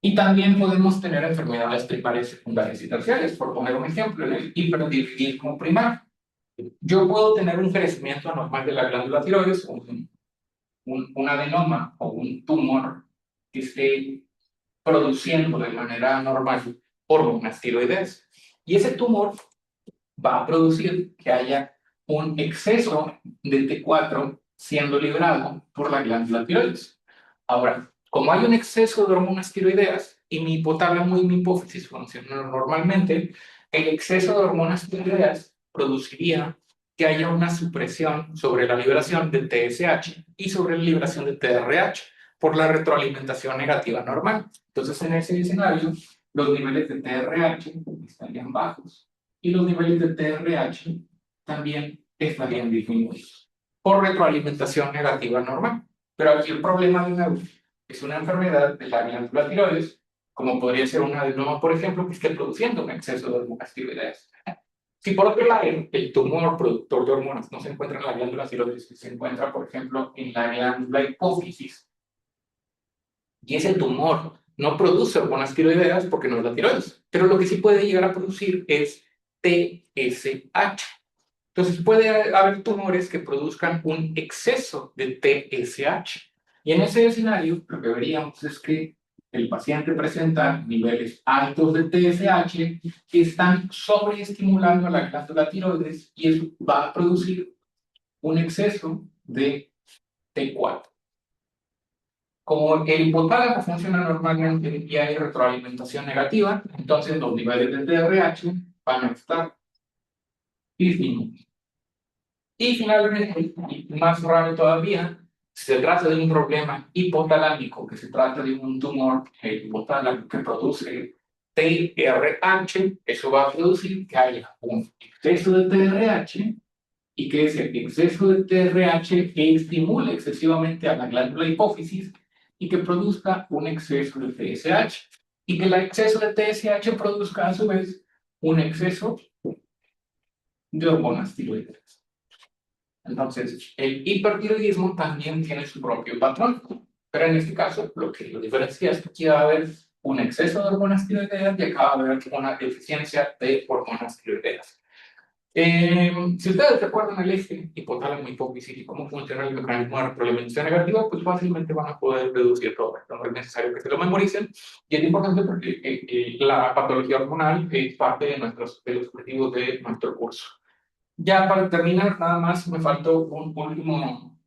Y también podemos tener enfermedades primarias, secundarias y terciarias. Por poner un ejemplo, en el hipertiroidismo primario. Yo puedo tener un crecimiento anormal de la glándula tiroides, un adenoma o un tumor que esté produciendo de manera anormal hormonas tiroideas. Y ese tumor va a producir que haya un exceso de T4 siendo liberado por la glándula tiroides. Ahora, como hay un exceso de hormonas tiroideas y mi hipotálamo y mi hipófisis funcionan normalmente, el exceso de hormonas tiroideas produciría que haya una supresión sobre la liberación de TSH y sobre la liberación de TRH por la retroalimentación negativa normal. Entonces, en ese escenario, los niveles de TRH estarían bajos y los niveles de TRH también estarían disminuidos por retroalimentación negativa normal. Pero aquí el problema de nuevo es una enfermedad de la glándula tiroides, como podría ser un adenoma, por ejemplo, que esté produciendo un exceso de hormonas tiroideas. Si por otro lado el tumor productor de hormonas no se encuentra en la glándula tiroides, se encuentra, por ejemplo, en la glándula hipófisis, y ese tumor no produce hormonas tiroideas porque no es la tiroides, pero lo que sí puede llegar a producir es TSH. Entonces puede haber tumores que produzcan un exceso de TSH. Y en ese escenario lo que veríamos es que el paciente presenta niveles altos de TSH que están sobreestimulando a la glándula tiroides y eso va a producir un exceso de T4. Como el hipotálamo funciona normalmente y hay retroalimentación negativa, entonces los niveles de TRH van a estar disminuidos. Y finalmente, y más raro todavía, si se trata de un problema hipotalámico, que se trata de un tumor hipotálamo que produce TRH, eso va a producir que haya un exceso de TRH y que ese exceso de TRH estimule excesivamente a la glándula hipófisis y que produzca un exceso de TSH y que el exceso de TSH produzca a su vez un exceso de hormonas tiroideas. Entonces, el hipertiroidismo también tiene su propio patrón, pero en este caso lo que lo diferencia es que aquí va a haber un exceso de hormonas tiroideas y acá va a haber una deficiencia de hormonas tiroideas. Si ustedes recuerdan el eje hipotálamo hipófisis y cómo funciona el mecanismo de retroalimentación negativa, pues fácilmente van a poder deducir todo esto. No es necesario que se lo memoricen y es importante porque la patología hormonal es parte de los objetivos de nuestro curso. Ya para terminar, nada más me faltó un último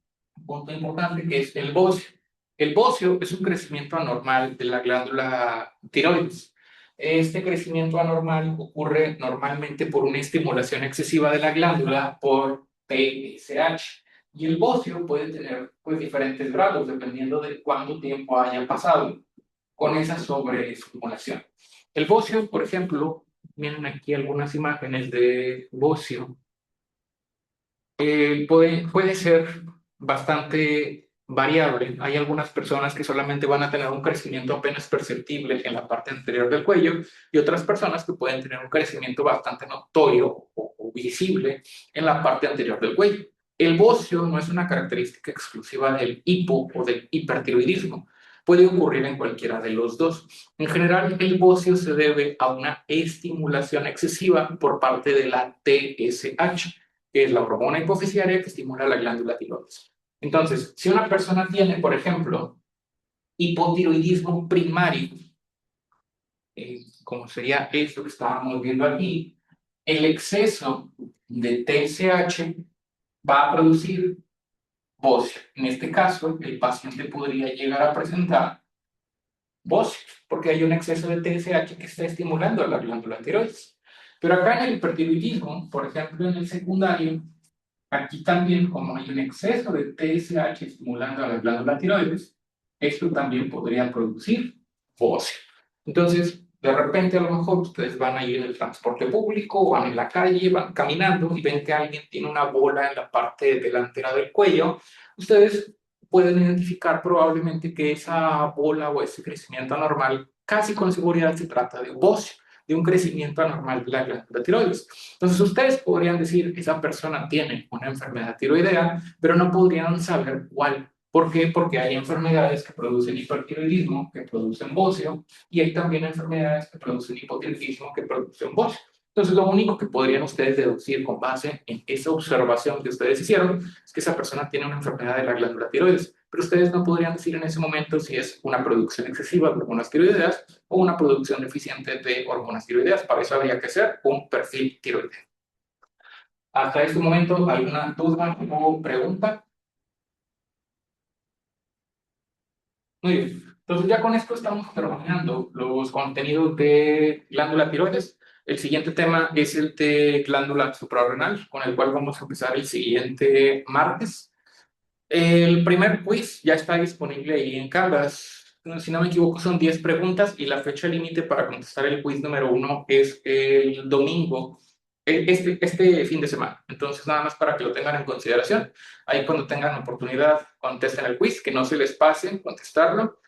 punto importante que es el bocio. El bocio es un crecimiento anormal de la glándula tiroides. Este crecimiento anormal ocurre normalmente por una estimulación excesiva de la glándula por TSH. Y el bocio puede tener pues, diferentes grados dependiendo de cuánto tiempo haya pasado con esa sobreestimulación. El bocio, por ejemplo, miren aquí algunas imágenes de bocio puede ser bastante variable. Hay algunas personas que solamente van a tener un crecimiento apenas perceptible en la parte anterior del cuello y otras personas que pueden tener un crecimiento bastante notorio o visible en la parte anterior del cuello. El bocio no es una característica exclusiva del hipo o del hipertiroidismo. Puede ocurrir en cualquiera de los dos. En general, el bocio se debe a una estimulación excesiva por parte de la TSH, que es la hormona hipofisiaria que estimula la glándula tiroides. Entonces, si una persona tiene, por ejemplo, hipotiroidismo primario, como sería esto que estábamos viendo aquí, el exceso de TSH va a producir bocio. En este caso, el paciente podría llegar a presentar bocio, porque hay un exceso de TSH que está estimulando a la glándula tiroides. Pero acá en el hipertiroidismo, por ejemplo, en el secundario, aquí también, como hay un exceso de TSH estimulando a la glándula tiroides, esto también podría producir bocio. Entonces, de repente, a lo mejor ustedes van a ir en el transporte público, van en la calle, van caminando y ven que alguien tiene una bola en la parte delantera del cuello. Ustedes pueden identificar probablemente que esa bola o ese crecimiento anormal casi con seguridad se trata de un bocio. de un crecimiento anormal de la glándula tiroides. Entonces, ustedes podrían decir que esa persona tiene una enfermedad tiroidea, pero no podrían saber cuál. ¿Por qué? Porque hay enfermedades que producen hipertiroidismo, que producen bocio, y hay también enfermedades que producen hipotiroidismo, que producen bocio. Entonces, lo único que podrían ustedes deducir con base en esa observación que ustedes hicieron es que esa persona tiene una enfermedad de la glándula tiroides, pero ustedes no podrían decir en ese momento si es una producción excesiva de hormonas tiroideas o una producción deficiente de hormonas tiroideas. Para eso habría que hacer un perfil tiroideo. Hasta este momento, ¿alguna duda o pregunta? Muy bien. Entonces ya con esto estamos terminando los contenidos de glándula tiroides. El siguiente tema es el de glándula suprarrenal, con el cual vamos a empezar el siguiente martes. El primer quiz ya está disponible ahí en Canvas. Si no me equivoco, son 10 preguntas y la fecha límite para contestar el quiz número uno es el domingo, este fin de semana. Entonces, nada más para que lo tengan en consideración. Ahí cuando tengan oportunidad, contesten el quiz, que no se les pase contestarlo.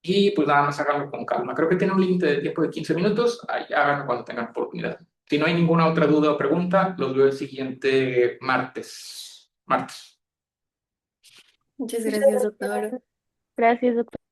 Y pues nada más háganlo con calma. Creo que tiene un límite de tiempo de 15 minutos. Ahí háganlo cuando tengan oportunidad. Si no hay ninguna otra duda o pregunta, los veo el siguiente martes. Martes. Muchas gracias, doctor. Gracias, doctor.